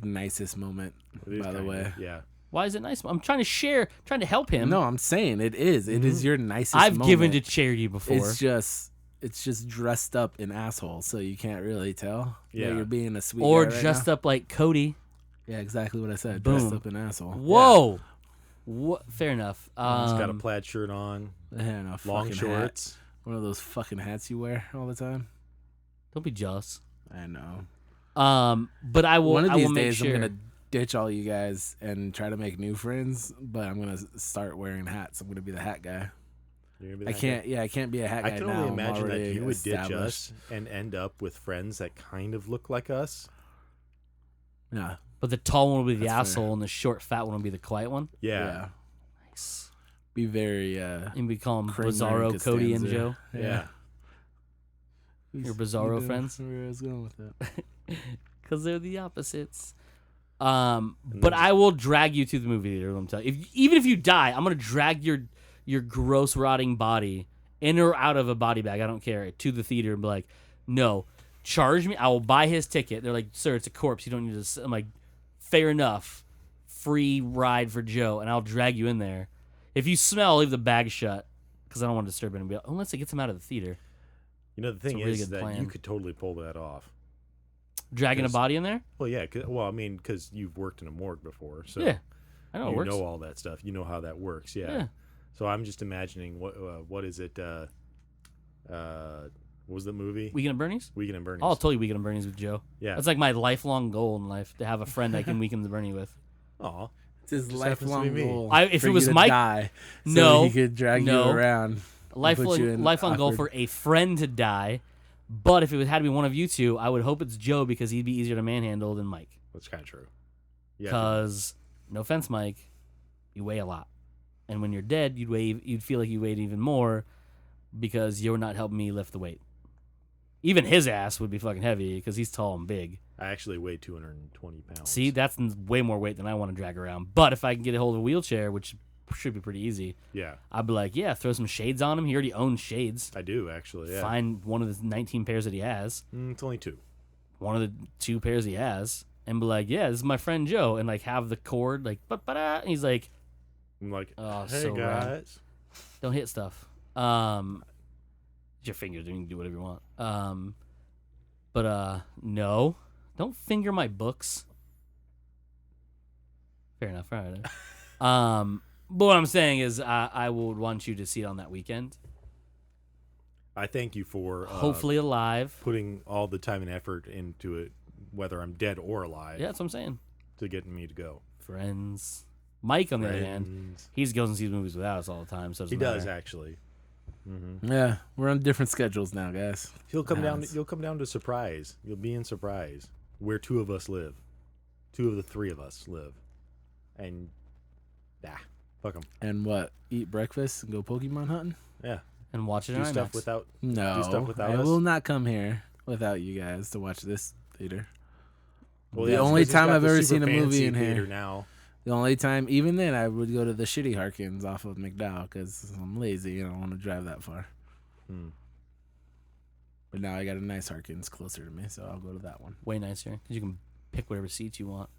nicest moment. It is By the kinda- way, yeah. Why is it nice? I'm trying to share, trying to help him. no, I'm saying it is. It is your nicest. I've given to moment. charity before. It's just dressed up in asshole, so you can't really tell. Yeah. that you're being a sweet or guy right dressed now. up like Cody. Yeah, exactly what I said. Boom. Dressed up in asshole. Whoa. What? Fair enough. He's got a plaid shirt on, And a long fucking shorts. hat. One of those fucking hats you wear all the time. Don't be jealous. I know. But I will. One of I these will make days, sure. I'm gonna ditch all you guys and try to make new friends. But I'm gonna start wearing hats. I'm gonna be the hat guy. You're gonna be I that can't. guy? Yeah, I can't be a hat guy I can now. only I'm imagine that already you would ditch established. us and end up with friends that kind of look like us. Yeah. But the tall one will be the That's fair. asshole, and the short, fat one will be the quiet one. Yeah. Nice. Be very. And we call them Kramer and Bizarro, Cody, and Costanza. Joe. Yeah. Your Bizarro You know friends? Where I was going with that. Because they're the opposites. But I will drag you to the movie theater. I'm telling you. Even if you die, I'm gonna drag your gross, rotting body in or out of a body bag. I don't care, to the theater and be like, no, charge me. I will buy his ticket. They're like, sir, it's a corpse. You don't need to. I'm like, fair enough. Free ride for Joe, and I'll drag you in there. If you smell, leave the bag shut because I don't want to disturb anybody. Unless it gets him out of the theater. You know, the thing a really is good that plan. you could totally pull that off. Dragging a Because- body in there? Well, yeah. Because you've worked in a morgue before, so Yeah, I know it you works. know all that stuff. You know how that works. Yeah. Yeah. So I'm just imagining what is it? What was the movie? Weekend at Bernie's? Weekend at Bernie's. I'll tell you Weekend at Bernie's with Joe. Yeah. That's like my lifelong goal in life, to have a friend I can Weekend at Bernie with. Aw. It's his Just happens to be lifelong me. goal. If for it was you to Mike- die, so No, he could drag no. you around. put you Lifelong, in lifelong goal awkward- for a friend to die. But if it had to be one of you two, I would hope it's Joe because he'd be easier to manhandle than Mike. That's kind of true. Yeah. Because, no offense, Mike, you weigh a lot. And when you're dead, you'd feel like you weighed even more because you're not helping me lift the weight. Even his ass would be fucking heavy because he's tall and big. I actually weigh 220 pounds. See, that's way more weight than I want to drag around. But if I can get a hold of a wheelchair, which should be pretty easy, Yeah, I'd be like, yeah, throw some shades on him. He already owns shades. I do actually. Yeah. Find one of the 19 pairs that he has, It's only 2. one of the 2 pairs he has, and be like, yeah, this is my friend Joe, and like have the cord like, and he's like, I'm like, Oh, hey so rad. guys. don't hit stuff. Your fingers, you can do whatever you want. But no, don't finger my books. Fair enough. All right. But what I'm saying is, I would want you to see it on that weekend. I thank you for Hopefully alive. putting all the time and effort into it, whether I'm dead or alive, Yeah, that's what I'm saying. to getting me to go. Friends. Mike, on the other hand, Friends. he goes and sees movies without us all the time. So it He doesn't does matter. actually. Yeah, we're on different schedules now, guys. He'll come down. Yes. You'll come down to Surprise. You'll be in Surprise, where 2 of us live. 2 of the 3 of us live, and fuck them. And what? Eat breakfast and go Pokemon hunting? Yeah, And watch it do in stuff IMAX. without. No, stuff without I us? will not come here without you guys to watch this theater. Well, The yeah, it's only 'cause he's time got I've the ever super seen a movie fancy in theater here. now. The only time, even then, I would go to the shitty Harkins off of McDowell because I'm lazy and I don't want to drive that far. But now I got a nice Harkins closer to me, so I'll go to that one. Way nicer because you can pick whatever seats you want.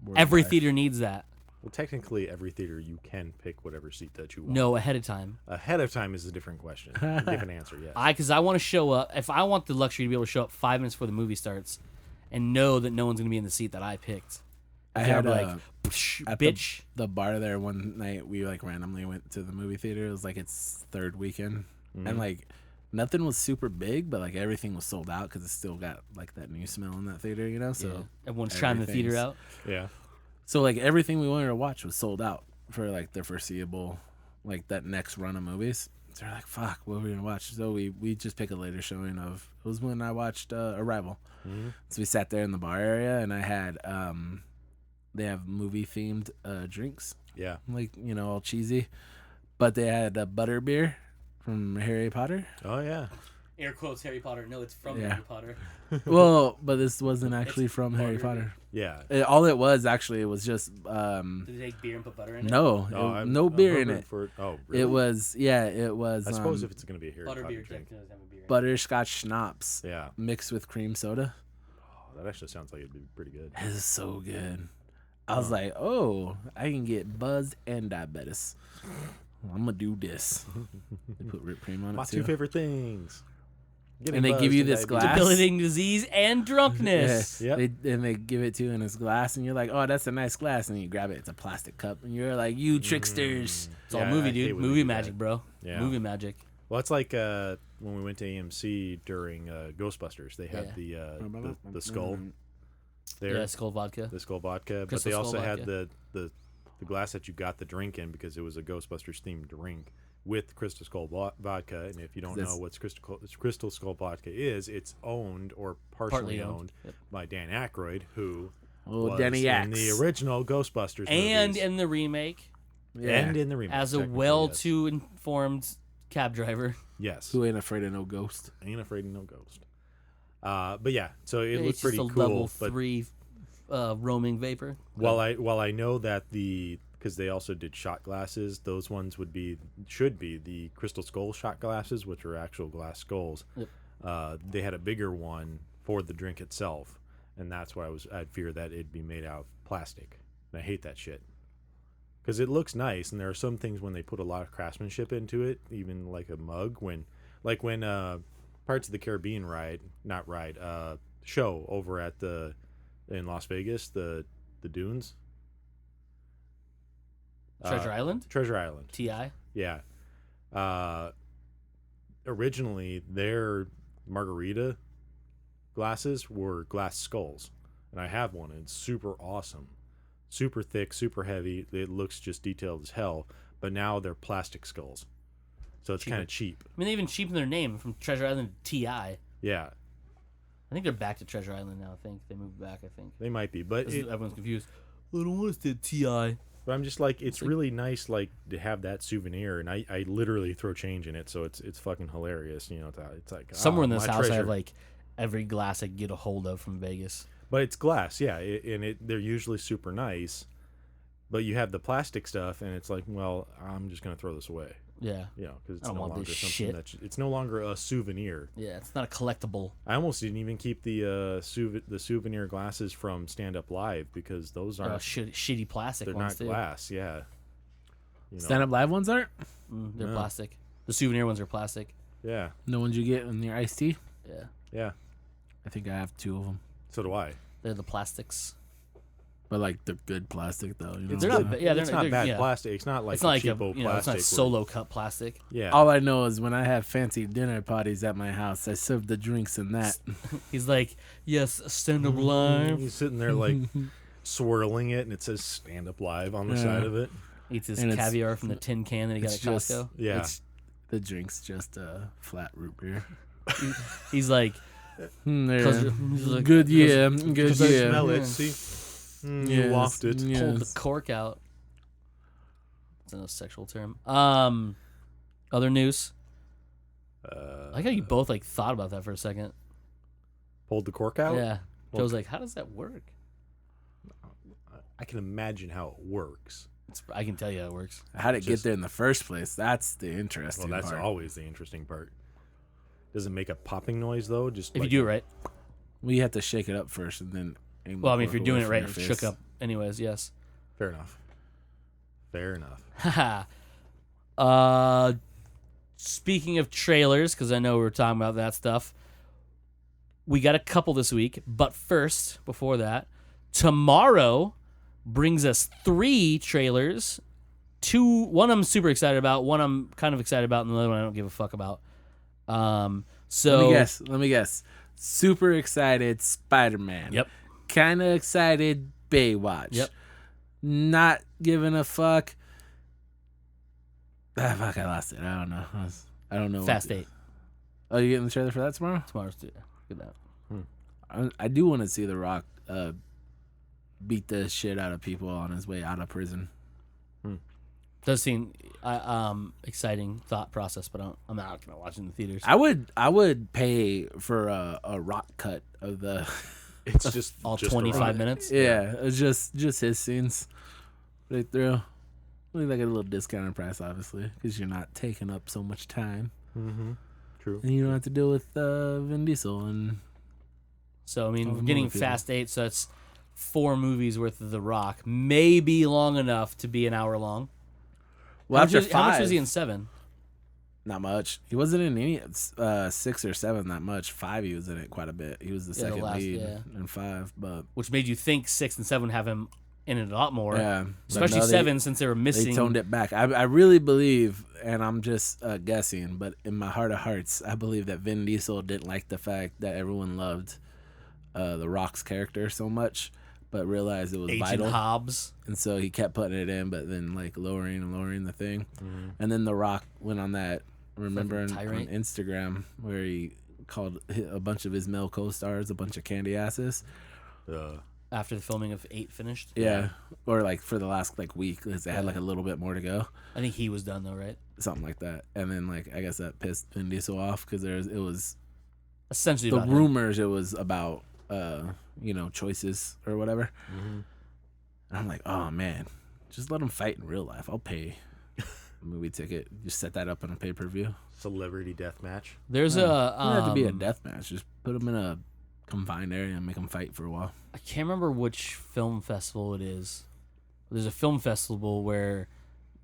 Word Every life. theater needs that. Well, technically, every theater you can pick whatever seat that you want. No, ahead of time. Ahead of time is a different question, a different answer. Yes. Because I want to show up. If I want the luxury to be able to show up 5 minutes before the movie starts, and know that no one's gonna be in the seat that I picked. I had like, at bitch. the bar there one night. We like randomly went to the movie theater. It was like its third weekend, and like nothing was super big, but like everything was sold out because it still got like that new smell in that theater, you know. So Yeah. Everyone's trying the theater out. Yeah. So like everything we wanted to watch was sold out for like the foreseeable, like that next run of movies. So we're like, fuck, what are we gonna watch? So we just pick a later showing of. It was when I watched Arrival. So we sat there in the bar area, and I had they have movie themed drinks, Yeah. like, you know, all cheesy, but they had a butter beer from Harry Potter. Oh yeah. Air quotes Harry Potter. No, it's from Yeah. Harry Potter. Well, but this wasn't actually from Harry butter Potter. Yeah. All it was actually, it was just Did they take beer and put butter in it? no, no beer in it. Oh, really? It was it was I suppose if it's gonna be a Harry Butter Potter beer drink. does have a beer in it. butterscotch schnapps Yeah. mixed with cream soda. Oh, that actually sounds like it'd be pretty good. It is so good. I was like, oh, I can get buzzed and diabetes. I'm gonna do this. They put whipped cream on My it two too. favorite things. And they give you this glass. Debilitating disease and drunkenness. Yep. And they give it to you in this glass, and you're like, oh, that's a nice glass, and you grab it, it's a plastic cup, and you're like, you tricksters. It's all Yeah, movie, I hate dude. when they Movie do magic, that. bro. Yeah. Movie magic. Well, it's like when we went to AMC during Ghostbusters. They had the skull there, Yeah, Skull vodka. the skull vodka, but Crystal they also Skull had vodka. the glass that you got the drink in because it was a Ghostbusters themed drink with Crystal Skull vodka. And if you don't know what Crystal Skull vodka is, it's owned or partially owned Yep. by Dan Aykroyd, who Oh, was Danny in the Axe. original Ghostbusters And movies. in the remake, Yeah. And in the remake. as a technically, well-to-informed cab driver. yes. Who ain't afraid of no ghost? Ain't afraid of no ghost. But yeah, so it It's looked just pretty a cool. level But 3 roaming vapor. while I know that because they also did shot glasses, those ones should be the Crystal Skull shot glasses, which are actual glass skulls. Yep. They had a bigger one for the drink itself, and that's why I'd fear that it'd be made out of plastic, and I hate that shit because it looks nice, and there are some things when they put a lot of craftsmanship into it, even like a mug when Pirates of the Caribbean show over at in Las Vegas, the dunes. Treasure Island? Treasure Island. T.I.? Yeah. Originally, their margarita glasses were glass skulls, and I have one, and it's super awesome. Super thick, super heavy. It looks just detailed as hell, but now they're plastic skulls. So it's kind of cheap. I mean, they even cheapened their name from Treasure Island to T.I. Yeah, I think they're back to Treasure Island now, I think. They moved back, I think. they might be, but Everyone's confused. I don't want to say T.I. But I'm just like, it's really nice, like, to have that souvenir, and I literally throw change in it, so it's fucking hilarious. You know, it's like Somewhere in this my house, I treasure. have like every glass I can get a hold of from Vegas. But it's glass, yeah, they're usually super nice. But you have the plastic stuff, and it's like, well, I'm just gonna throw this away, Yeah. you know, because it's I don't no want longer this something shit. it's no longer a souvenir. Yeah, it's not a collectible. I almost didn't even keep the souvenir glasses from Stand Up Live because those aren't Shitty plastic they're ones, not too. glass, yeah. You know, Stand Up Live ones aren't? They're No. plastic. The souvenir ones are plastic. yeah, The ones you get in your iced tea? Yeah. yeah. I think I have 2 of them. So do I. They're the plastics. But like the good plastic though. You know They're what not. I'm saying? Yeah, It's not bad yeah. plastic. It's not like It's not like cheapo it's plastic. not where- solo cut plastic. Yeah. All I know is when I have fancy dinner parties at my house, I serve the drinks in that. He's like, yes, stand up live. He's sitting there like swirling it, and it says "Stand Up Live" on the Yeah. side of it. Eats his And it's- caviar from the tin can that he got at It's just Costco. Yeah. It's, the drink's just a flat root beer. He's like, There. he's like, Good year. Good Because I year. smell it. Yeah. See, you Yes, waft it. yes. pulled the cork out. It's a sexual term. Other news. I like how you both like thought about that for a second. Pulled the cork out. Yeah. Well, Joe's like, how does that work? I can imagine how it works. I can tell you how it works. How did it get Just- there in the first place? That's the interesting Well, that's part. always the interesting part. Does it make a popping noise though? Just If like you do it right. We have to shake it up first and then. aim the Well, I mean, if cork you're away doing it from right, your it's face. shook up. Anyways, yes. Fair enough. Fair enough. Haha. Speaking of trailers, because I know we were talking about that stuff, we got a couple this week. But first, before that, tomorrow brings us 3 trailers. One I'm super excited about, one I'm kind of excited about, and the other one I don't give a fuck about. So Let me guess. Super excited, Spider-Man. Yep. Kind of excited, Baywatch. Yep. Not giving a fuck. Ah, fuck, I lost it. I don't know. I don't know. Fast 8 Oh, you getting the trailer for that tomorrow? tomorrow's too. Good that. I do want to see The Rock beat the shit out of people on his way out of prison. Does seem exciting thought process, but I'm not gonna watch it in the theaters. I would pay for a Rock cut of the It's just All just 25 a- minutes. yeah, it's just his scenes right through. I think they get a little discounted price, obviously, because you're not taking up so much time, True. and you don't have to deal with Vin Diesel and So I mean, Oh, we're getting movie Fast 8, so that's 4 movies worth of The Rock. Maybe long enough to be an hour long. well, how much was he in 7? Not much. He wasn't in any 6 or 7 that much. 5 he was in it quite a bit. He was the Yeah, the second last- lead yeah. in 5, but Which made you think 6 and 7 have him in it a lot more. yeah, Especially but no, 7 since they were missing. They toned it back. I really believe, and I'm just guessing, but in my heart of hearts, I believe that Vin Diesel didn't like the fact that everyone loved The Rock's character so much, but realized it was Agent vital, Hobbs. and so he kept putting it in, but then like lowering the thing, and then The Rock went on that. Remember on tirade? Instagram where he called a bunch of his male co-stars a bunch of candy asses. After the filming of 8 finished. Yeah, or like for the last like week, 'cause they had like a little bit more to go. I think he was done though, right? Something like that, and then like I guess that pissed Vin Diesel off because it was Essentially the about him. rumors it was about choices or whatever. And I'm like, oh man, just let him fight in real life. I'll pay a movie ticket. Just set that up on a pay-per-view. Celebrity death match. There's It doesn't have to be a a death match. Just put them in a confined area and make them fight for a while. I can't remember which film festival it is. There's a film festival where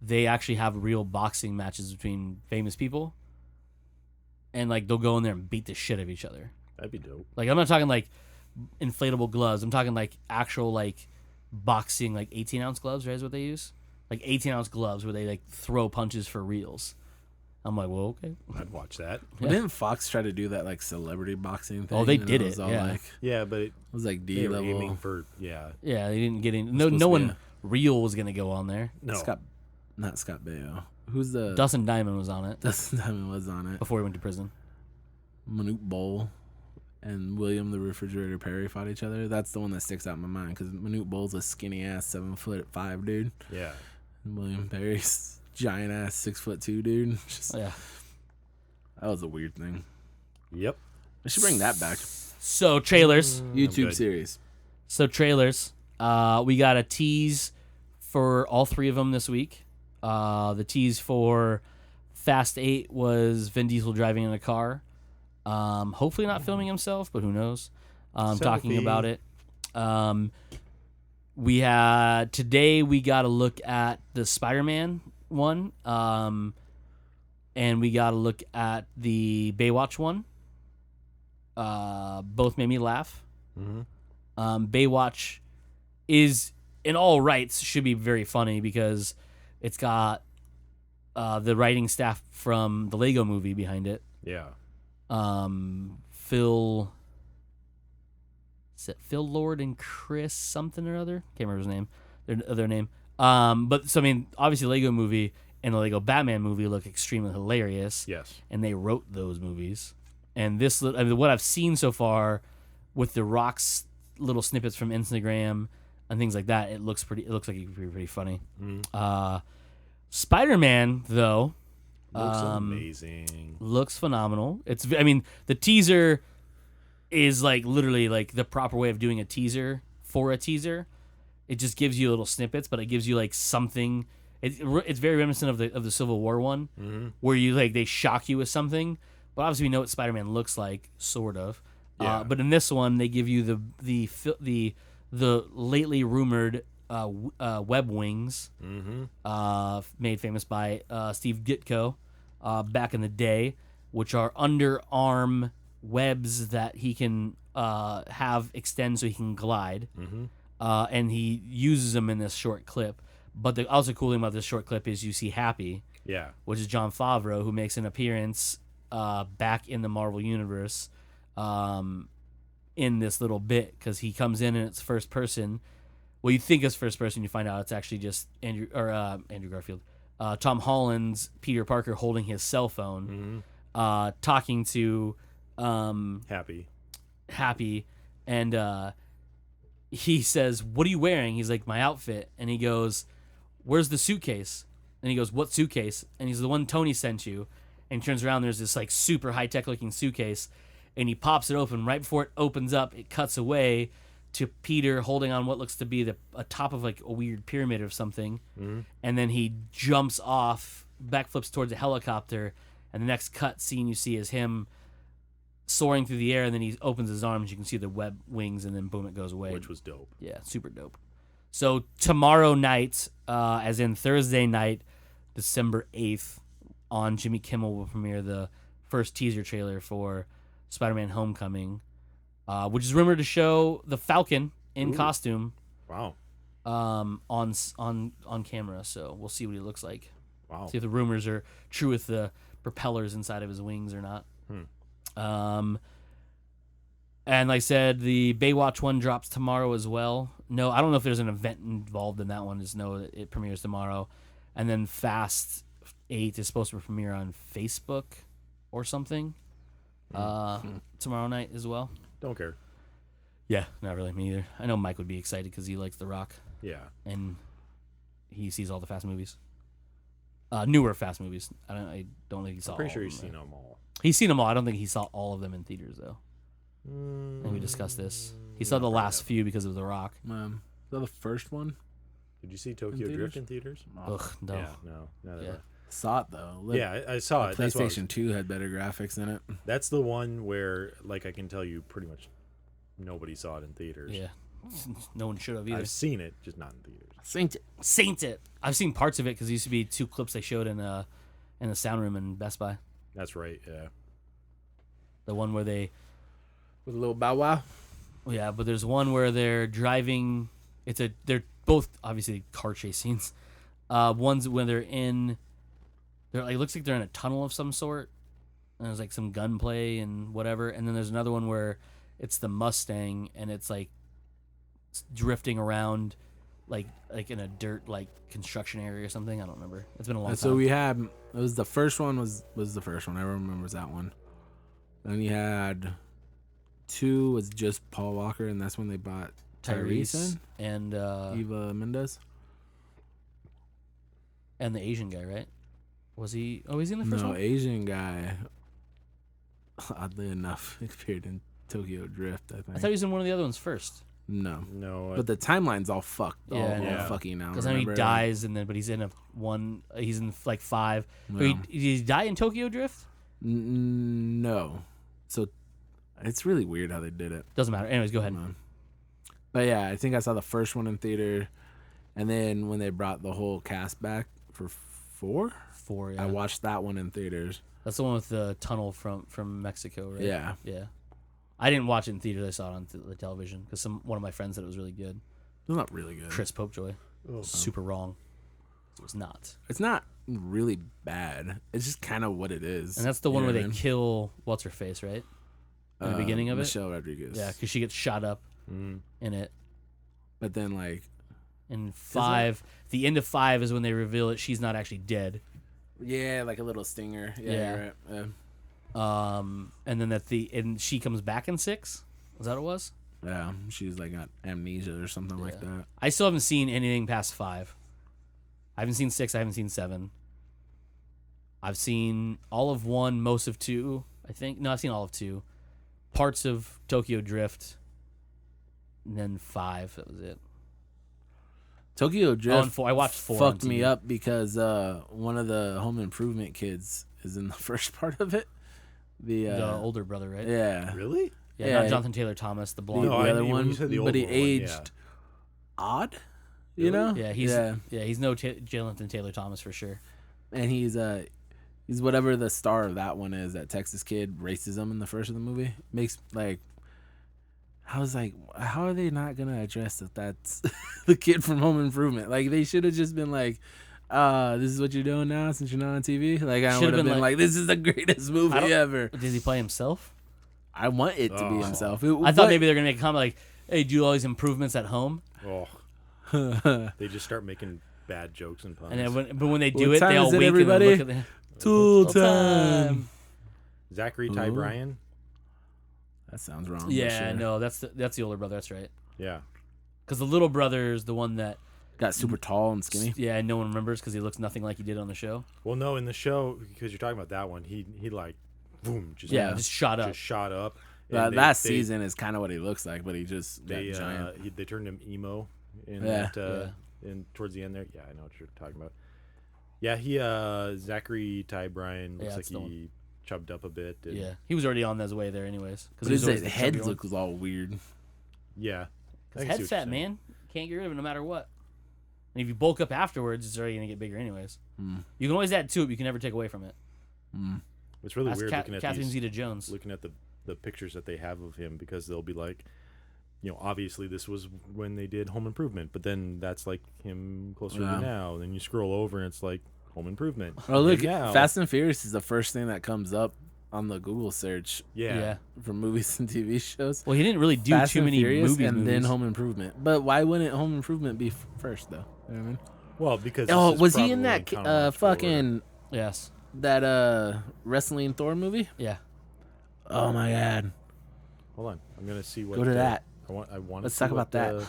they actually have real boxing matches between famous people, and like they'll go in there and beat the shit out of each other. That'd be dope. Like I'm not talking like inflatable gloves. I'm talking like actual like boxing, like 18-ounce gloves, right? Is what they use, like 18-ounce gloves where they like throw punches for reals. I'm like, well, okay. I'd watch that. Well, didn't Fox try to do that like celebrity boxing thing? Oh, they And did was it, all yeah. like, Yeah, but it was like they D were level. aiming for Yeah, they didn't get in. No, supposed no to be one real was gonna go on there. no. Not Scott Baio. Who's the Dustin Diamond was on it Dustin Diamond was on it. before he went to prison. Manute Bol and William the Refrigerator Perry fought each other. That's the one that sticks out in my mind because Manute Bol's a skinny ass 7'5" dude, Yeah. and William Perry's giant ass 6'2" dude. Just, Yeah. that was a weird thing. Yep. I should bring that back. So trailers. YouTube good. series. So trailers. We got a tease for all 3 of them this week. The tease for Fast 8 was Vin Diesel driving in a car. Hopefully not filming himself, but who knows? Talking Selfie. about it. We had today. We got to look at the Spider-Man one, and we got to look at the Baywatch one. Both made me laugh. Baywatch is, in all rights, should be very funny because it's got the writing staff from the Lego Movie behind it. Yeah. Phil Lord and Chris something or other. Can't remember his name. Their other name. But so I mean, obviously, Lego Movie and the Lego Batman movie look extremely hilarious. Yes. And they wrote those movies. And this, I mean, what I've seen so far with the Rock's little snippets from Instagram and things like that, it looks like it could be pretty funny. Spider-Man though Looks amazing. looks phenomenal. I mean, the teaser is like literally like the proper way of doing a teaser for a teaser. It just gives you little snippets, but it gives you like something. It's very reminiscent of the Civil War one, where you like they shock you with something. But obviously, we know what Spider-Man looks like, sort of. Yeah. But in this one, they give you the lately rumored web wings, made famous by Steve Ditko back in the day, which are underarm webs that he can have extend so he can glide. And he uses them in this short clip. But the also cool thing about this short clip is you see Happy, which is Jon Favreau, who makes an appearance back in the Marvel Universe in this little bit, because he comes in and it's first person. Well, you think it's first person, you find out it's actually just Andrew Garfield, Tom Holland's Peter Parker holding his cell phone, talking to Happy, and he says, "What are you wearing?" He's like, "My outfit," and he goes, "Where's the suitcase?" And he goes, "What suitcase?" And he's, "The one Tony sent you." And he turns around, there's this like super high tech looking suitcase, and he pops it open. Right before it opens up, it cuts away to Peter holding on what looks to be a top of like a weird pyramid or something, and then he jumps off, backflips towards a helicopter, and the next cut scene you see is him soaring through the air, and then he opens his arms, you can see the web wings, and then boom, it goes away. Which was dope. Yeah, super dope. So tomorrow night, as in Thursday night, December 8th, on Jimmy Kimmel will premiere the first teaser trailer for Spider-Man Homecoming, which is rumored to show the Falcon in costume. Wow. On camera, so we'll see what he looks like. Wow. See if the rumors are true with the propellers inside of his wings or not. And like I said, the Baywatch one drops tomorrow as well. No, I don't know if there's an event involved in that one. Just know that it premieres tomorrow. And then Fast 8 is supposed to premiere on Facebook or something tomorrow night as well. Don't care. Yeah, not really. Me either. I know Mike would be excited because he likes The Rock. Yeah. And he sees all the Fast movies. Newer Fast movies. I don't think he saw. I'm pretty all sure of he's them, seen them all. He's seen them all. I don't think he saw all of them in theaters though. And we discussed this. He saw the last few because of The Rock. Is that the first one? Did you see Tokyo Drift in theaters? Ugh, no. Yeah, no. Yeah. Saw it though. Yeah, I saw it. PlayStation 2 had better graphics in it. That's the one where, like, I can tell you pretty much nobody saw it in theaters. Yeah. No one should have either. I've seen it, just not in theaters. Saint it. I've seen parts of it because it used to be 2 clips they showed in the sound room in Best Buy. That's right, yeah. The one where they... With a little bow wow? Yeah, but there's one where they're driving... They're both, obviously, car chase scenes. One's when they're in... It looks like they're in a tunnel of some sort. And there's, like, some gunplay and whatever. And then there's another one where it's the Mustang, and it's, like, drifting around... like in a dirt like construction area or something. I don't remember. It's been a long time. So we had the first one was the first one. Everyone remembers that one. Then you had 2 was just Paul Walker, and that's when they bought Tyrese and Eva Mendes and the Asian guy, right? Was he? Oh, is he in the first one? No, Asian guy. Oddly enough, appeared in Tokyo Drift. I think. I thought he was in one of the other ones first. No. But the timeline's all fucked. Yeah, all fucking now. Because then he dies, and then he's in he's in like 5. No. Did he die in Tokyo Drift? No. So it's really weird how they did it. Doesn't matter. Anyways, go ahead. But yeah, I think I saw the first one in theater, and then when they brought the whole cast back for 4, Yeah. I watched that one in theaters. That's the one with the tunnel from Mexico, right? Yeah. Yeah. I didn't watch it in theaters. I saw it on the television because one of my friends said it was really good. It's not really good. Chris Popejoy. Super wrong. It was not. It's not really bad. It's just kind of what it is. And that's the one where know they what I mean? kill what's her face, right? In the beginning of Michelle Rodriguez. Yeah, because she gets shot up in it. But then like in 5, the end of 5 is when they reveal that she's not actually dead. Yeah, like a little stinger. Yeah. Yeah. You're right. Yeah. And then and she comes back in 6. Was that what it was? Yeah, she's like got amnesia or something like that. I still haven't seen anything past 5. I haven't seen 6. I haven't seen 7. I've seen all of 1, most of 2. I think no, I've seen all of 2. Parts of Tokyo Drift. And then 5. That was it. Tokyo Drift. And 4. I watched 4. Fucked me up because one of the Home Improvement kids is in the first part of it. The older brother, right? Yeah. Really? Yeah, not Jonathan Taylor Thomas, the blonde. The other when one, you said the but he older one, aged odd. You know? Yeah, he's no Jonathan Taylor Thomas for sure. And he's whatever the star of that one is. That Texas kid racism in the first of the movie makes like. I was like, how are they not gonna address that? That's the kid from Home Improvement. Like they should have just been like, this is what you're doing now since you're not on TV. Like I would have been like, this is the greatest movie ever. Does he play himself? I want it to be himself. I thought maybe they're gonna make a comment like, hey, do all these improvements at home. Oh, they just start making bad jokes and puns. And then when they do What it, time they all is it, wink everybody? and then look at the Tool time. Zachary Ty Bryan. That sounds wrong. Yeah, no, that's the older brother. That's right. Yeah, because the little brother is the one that got super tall and skinny. Yeah, no one remembers because he looks nothing like he did on the show. Well, no, in the show, because you're talking about that one, he like, boom, just shot up. Just shot up. That season is kind of what he looks like, but he just they giant. They turned him emo in in towards the end there. Yeah, I know what you're talking about. Yeah, he Zachary Ty Bryan looks like he chubbed up a bit. Yeah, he was already on his way there anyways. Because his head looks all weird. Yeah, his head's fat, man. Can't get rid of it no matter what. And if you bulk up afterwards, it's already gonna get bigger anyways. You can always add to it, but you can never take away from it. It's really weird looking at Catherine Zeta-Jones. Looking at the pictures that they have of him, because they'll be like, you know, obviously this was when they did Home Improvement, but then that's like him closer to now. And then you scroll over and it's like Home Improvement. Oh, look, Fast and Furious is the first thing that comes up on the Google search. Yeah. For movies and TV shows. Well, he didn't really do Fast too and many Furious movies. And then Home Improvement. But why wouldn't Home Improvement be first, though? You know what I mean? Well, because was he in that fucking yes that wrestling Thor movie? Yeah. Oh my god. Hold on, I'm gonna see what. Go to that. I want. Let's talk about that.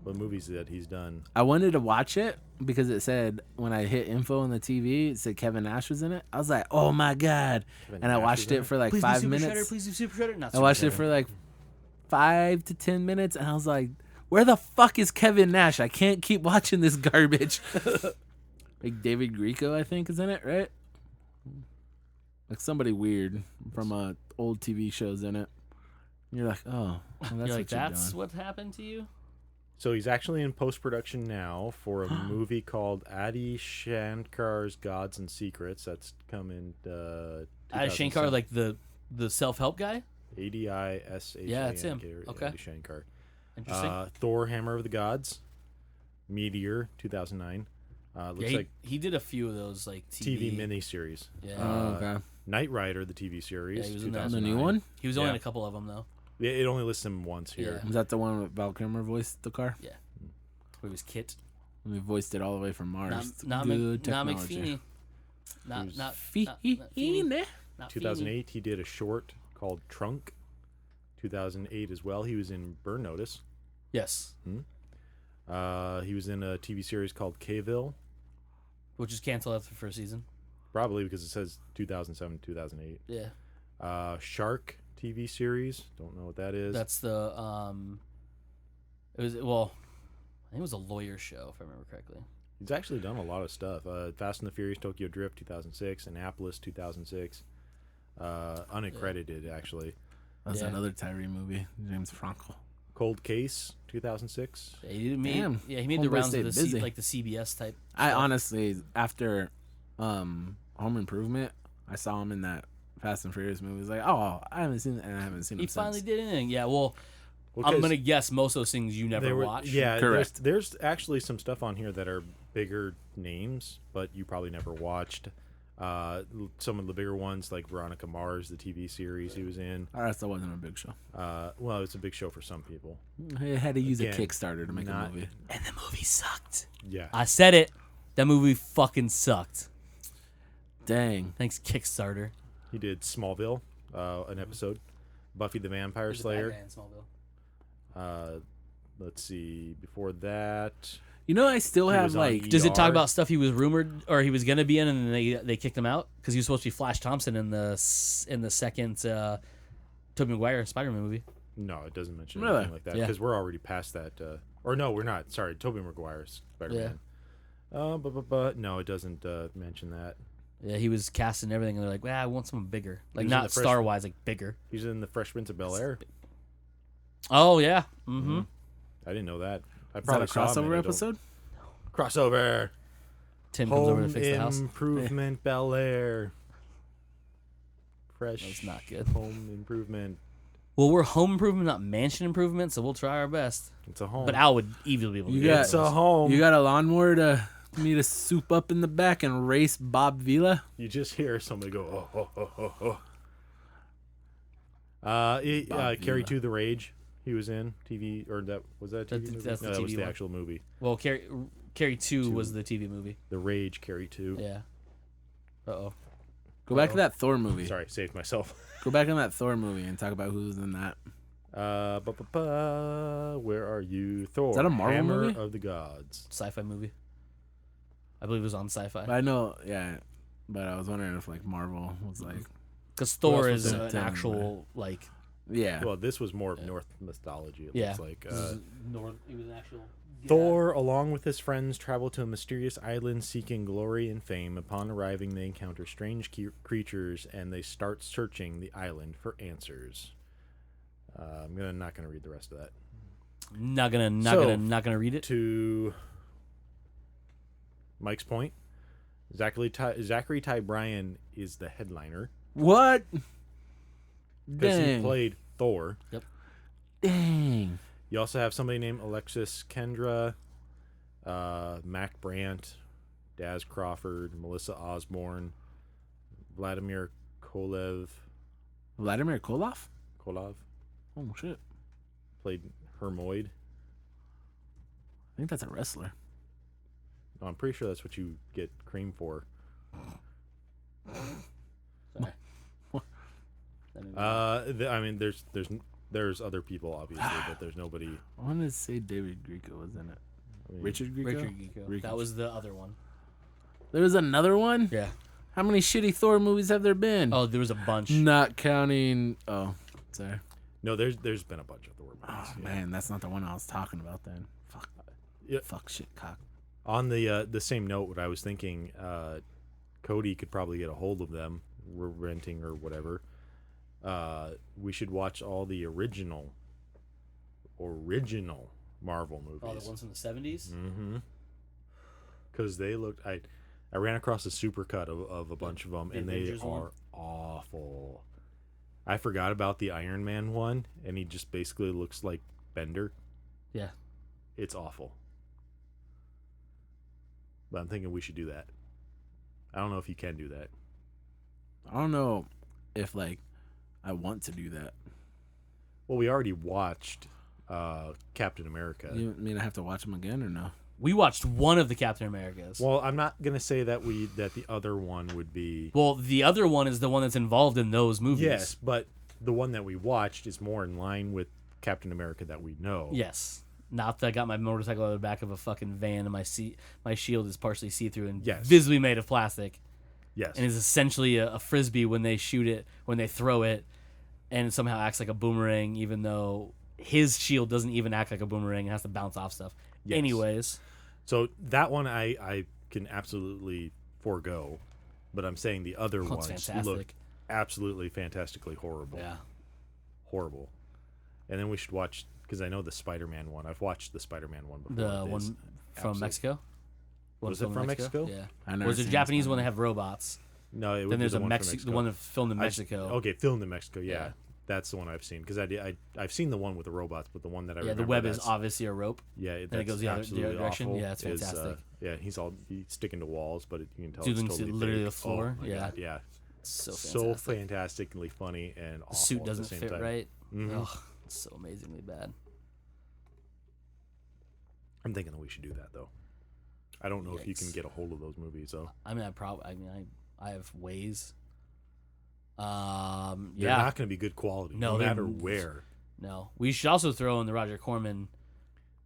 What movies that he's done? I wanted to watch it because it said when I hit info on the TV, it said Kevin Nash was in it. I was like, oh my god! Kevin and I Nash watched it for like 5 minutes. Please do Super Shredder. Not I watched it for like 5 to 10 minutes, and I was like, where the fuck is Kevin Nash? I can't keep watching this garbage. Like David Grieco, I think, is in it, right? Like somebody weird from old TV shows in it. And you're like, oh, well, that's you're like, what you're that's doing. what happened to you. So he's actually in post-production now for a movie called Adi Shankar's Gods and Secrets. That's coming. Adi Shankar, like the self-help guy. ADISHANKR. Yeah, it's him. Okay. Adi Shankar. Interesting. Thor: Hammer of the Gods. Meteor, 2009. Looks like he did a few of those like TV miniseries. Yeah. Okay. Knight Rider, the TV series. Yeah, he was in The new one? He was only in a couple of them though. Yeah, it only lists him once here. Was that the one with Val Kilmer voiced the car? Yeah. Where he was Kit. We voiced it all the way from Mars. Not Good McFeeny. Not Feeney. 2008, he did a short called Trunk. 2008 as well. He was in Burn Notice. Yes. He was in a TV series called K-ville. Which is canceled after the first season. Probably because it says 2007, 2008. Yeah. Shark TV series. Don't know what that is. That's the it was I think it was a lawyer show if I remember correctly. He's actually done a lot of stuff. Fast and the Furious Tokyo Drift 2006, Annapolis 2006. Unaccredited actually. That's another Tyree movie. James Franco. Cold Case 2006. Yeah, he made the rounds of the CBS type. I honestly, after Home Improvement, I saw him in that Fast and Furious movie. It's like, oh, I haven't seen it, and I haven't seen him since. He finally did anything. Yeah, well I'm gonna guess most of those things you never watched. Yeah, correct. There's actually some stuff on here that are bigger names, but you probably never watched. Some of the bigger ones, like Veronica Mars, the TV series he was in. That wasn't a big show. Well, it's a big show for some people. He had to use a Kickstarter to make a movie. And the movie sucked. Yeah. I said it. That movie fucking sucked. Dang. Thanks, Kickstarter. He did Smallville, an episode. Buffy the Vampire Slayer. Let's see. Before that, you know, I still have like. Does it talk about stuff he was rumored or he was gonna be in, and then they kicked him out because he was supposed to be Flash Thompson in the second Tobey Maguire Spider-Man movie? No, it doesn't mention anything like that because we're already past that. Or no, we're not. Sorry, Tobey Maguire's Spider-Man. Yeah. But no, it doesn't mention that. Yeah, he was cast and everything, and they're like, "Well, I want someone bigger, like not star-wise, like bigger." He's in the Fresh Prince of Bel-Air. Oh yeah. Mm-hmm. I didn't know that. I Is that probably a saw him and crossover I don't- episode? Crossover. Tim comes over to Home fix the house. Improvement Bel Air. Fresh. That's not good. Home Improvement. Well, we're home improvement, not mansion improvement, so we'll try our best. It's a home. But Al would easily be able to You do got- It's a home. You got a lawnmower to me to soup up in the back and race Bob Vila? You just hear somebody go, oh. Bob Carrie Vila. 2 The Rage. He was in TV, or that was that a TV movie? that's the no, that was TV the one. actual movie. Well, Carrie 2 was the TV movie. The Rage, Carrie 2. Yeah. Uh-oh. Go back to that Thor movie. Sorry, saved myself. Go back in that Thor movie and talk about who's in that. Where are you, Thor? that a Marvel Hammer movie? of the Gods. Sci-fi movie. I believe it was on Sci-Fi. I know, yeah, but I was wondering if like Marvel was like, Because Who Thor else was is in an it? actual, like... yeah. Well, this was more of North mythology, it Yeah. looks like. It was an actual... Thor, along with his friends, travel to a mysterious island seeking glory and fame. Upon arriving, they encounter strange creatures, and they start searching the island for answers. I'm not gonna read the rest of that. Not gonna read it. To Mike's point, Zachary Ty Bryan is the headliner What? because he Dang. played Thor. Dang. You also have somebody named Alexis Kendra, Mac Brandt, Daz Crawford, Melissa Osborne, Vladimir Kolev. Vladimir Koloff? Kolov Oh shit. played Hermoid. I think that's a wrestler. No, I'm pretty sure that's what you get cream for. Sorry. I mean, there's other people obviously, but there's nobody. I wanted to say David Grieco was in it. I mean, Richard Grieco? Richard Grieco. That was the other one. There was another one? Yeah. How many shitty Thor movies have there been? Oh, there was a bunch. Not counting. Oh, sorry. No, there's been a bunch of Thor movies. Oh yeah. man, that's not the one I was talking about then. Fuck. Yeah. Fuck shit cock. On the same note, what I was thinking, Cody could probably get a hold of them. We're renting or whatever. We should watch all the original Marvel movies. Oh, the ones from the 70s? Mm-hmm. Because they looked. I ran across a supercut of a bunch of them, the and they Avengers one? are awful. I forgot about the Iron Man one, and he just basically looks like Bender. Yeah. It's awful. But I'm thinking we should do that. I don't know if you can do that. I don't know if like I want to do that. Well, we already watched Captain America. You mean I have to watch them again or no? We watched one of the Captain Americas. Well, I'm not gonna say that the other one would be. Well, the other one is the one that's involved in those movies. Yes, but the one that we watched is more in line with Captain America that we know. Yes. Not that I got my motorcycle out of the back of a fucking van and my shield is partially see-through and Yes. visibly made of plastic. Yes. And is essentially a frisbee when they shoot it, when they throw it, and it somehow acts like a boomerang, even though his shield doesn't even act like a boomerang and has to bounce off stuff. Yes. Anyways. So that one I can absolutely forego, but I'm saying the other Oh, it's ones fantastic. look absolutely fantastically horrible. Yeah. Horrible. And then we should watch, because I know the Spider-Man one. I've watched the Spider-Man one before. The It's one from absolute- Mexico? One Was it filmed from in Mexico? Yeah. I never Or is it seen Japanese this one that have robots? No, it would Then be there's the a one from the Mexico. one that filmed in Mexico. Okay, filmed in Mexico. Yeah, Yeah. that's the one I've seen because I've seen the one with the robots, but the one that I Yeah, the remember, web is that's- obviously a rope. Yeah, it that's goes the other absolutely direction. awful, Yeah, it's is, fantastic. yeah, he's sticking to walls, but you can tell So you it's can see totally literally fake. the floor, Oh my yeah. God, yeah, So so fantastic. fantastically funny and awful The suit at doesn't the same fit time. right. Mhm. Ugh, it's so amazingly bad. I'm thinking that we should do that though. I don't know if you can Yikes. get a hold of those movies though. I mean, I have ways. They're Yeah. not going to be good quality, No, no they're- matter where. No, we should also throw in the Roger Corman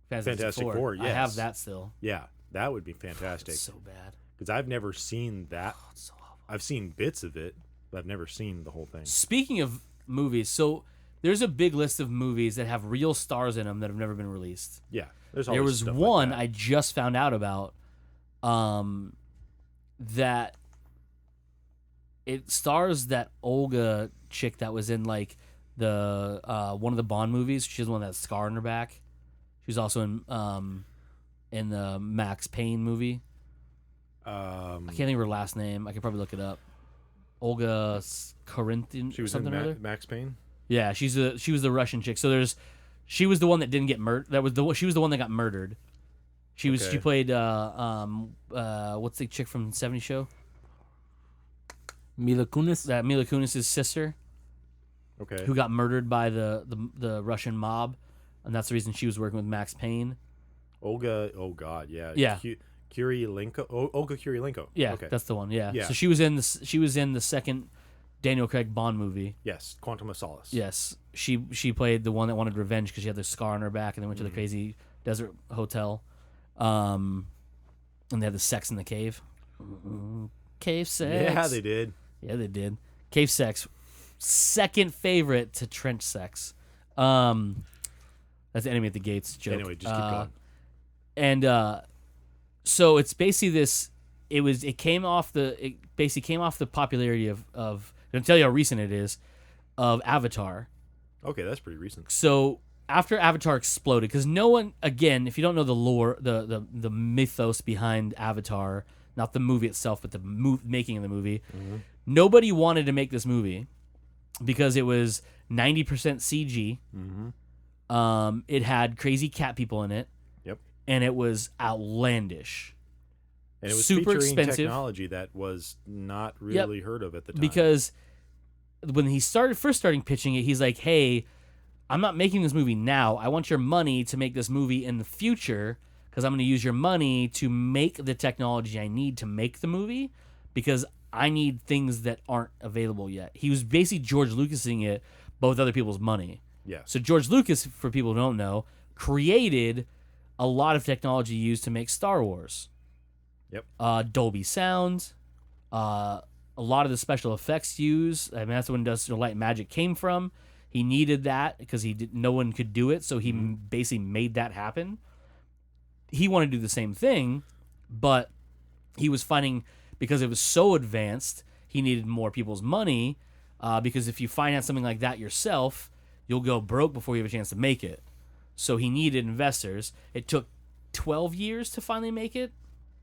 Fantastic Four, I have yes. that still. Yeah, that would be fantastic It's so bad. because I've never seen that. Oh, it's so awful. I've seen bits of it, but I've never seen the whole thing. Speaking of movies, so there's a big list of movies that have real stars in them that have never been released. Yeah, there's There always was stuff one like I just found out about that it stars that Olga chick that was in like the one of the Bond movies. She's the one that has a scar on her back. She was also in the Max Payne movie. I can't think of her last name. I could probably look it up. Olga Corinthian. She was something in or other. Max Payne. Yeah, she was the Russian chick. So she was the one that didn't get murdered. She was the one that got murdered. She Okay. played what's the chick from '70s Show? Mila Kunis. Mila Kunis' sister, Okay. who got murdered by the Russian mob, and that's the reason she was working with Max Payne. Olga. Oh God. Yeah. Yeah. Kurylenko. Olga Kurylenko. Yeah, Okay. that's the one. Yeah. Yeah. So she was in the second Daniel Craig Bond movie. Yes. Quantum of Solace. Yes, she played the one that wanted revenge because she had the scar on her back, and they went to the crazy desert hotel, and they had the sex in the cave. Cave sex. Yeah, they did. Yeah, they did. Cave sex, second favorite to trench sex. That's the enemy at the gates joke. Anyway, just keep going. And so it's basically this. It basically came off the popularity of. I'm gonna tell you how recent it is, of Avatar. Okay, that's pretty recent. So after Avatar exploded, because no one, again, if you don't know the lore, the mythos behind Avatar, not the movie itself, but the making of the movie, nobody wanted to make this movie because it was 90% CG. It had crazy cat people in it. Yep. And it was outlandish. And it was super featuring expensive technology that was not really heard of at the time. Because when he first started pitching it, he's like, "Hey, I'm not making this movie now. I want your money to make this movie in the future because I'm going to use your money to make the technology I need to make the movie because I need things that aren't available yet." He was basically George Lucasing it, but with other people's money. Yeah. So George Lucas, for people who don't know, created a lot of technology used to make Star Wars. Yep. Dolby Sound, a lot of the special effects used. I mean, that's when Industrial Light and Magic came from. He needed that because no one could do it, so he basically made that happen. He wanted to do the same thing, but he was finding, because it was so advanced, he needed more people's money, because if you finance something like that yourself, you'll go broke before you have a chance to make it. So he needed investors. It took 12 years to finally make it,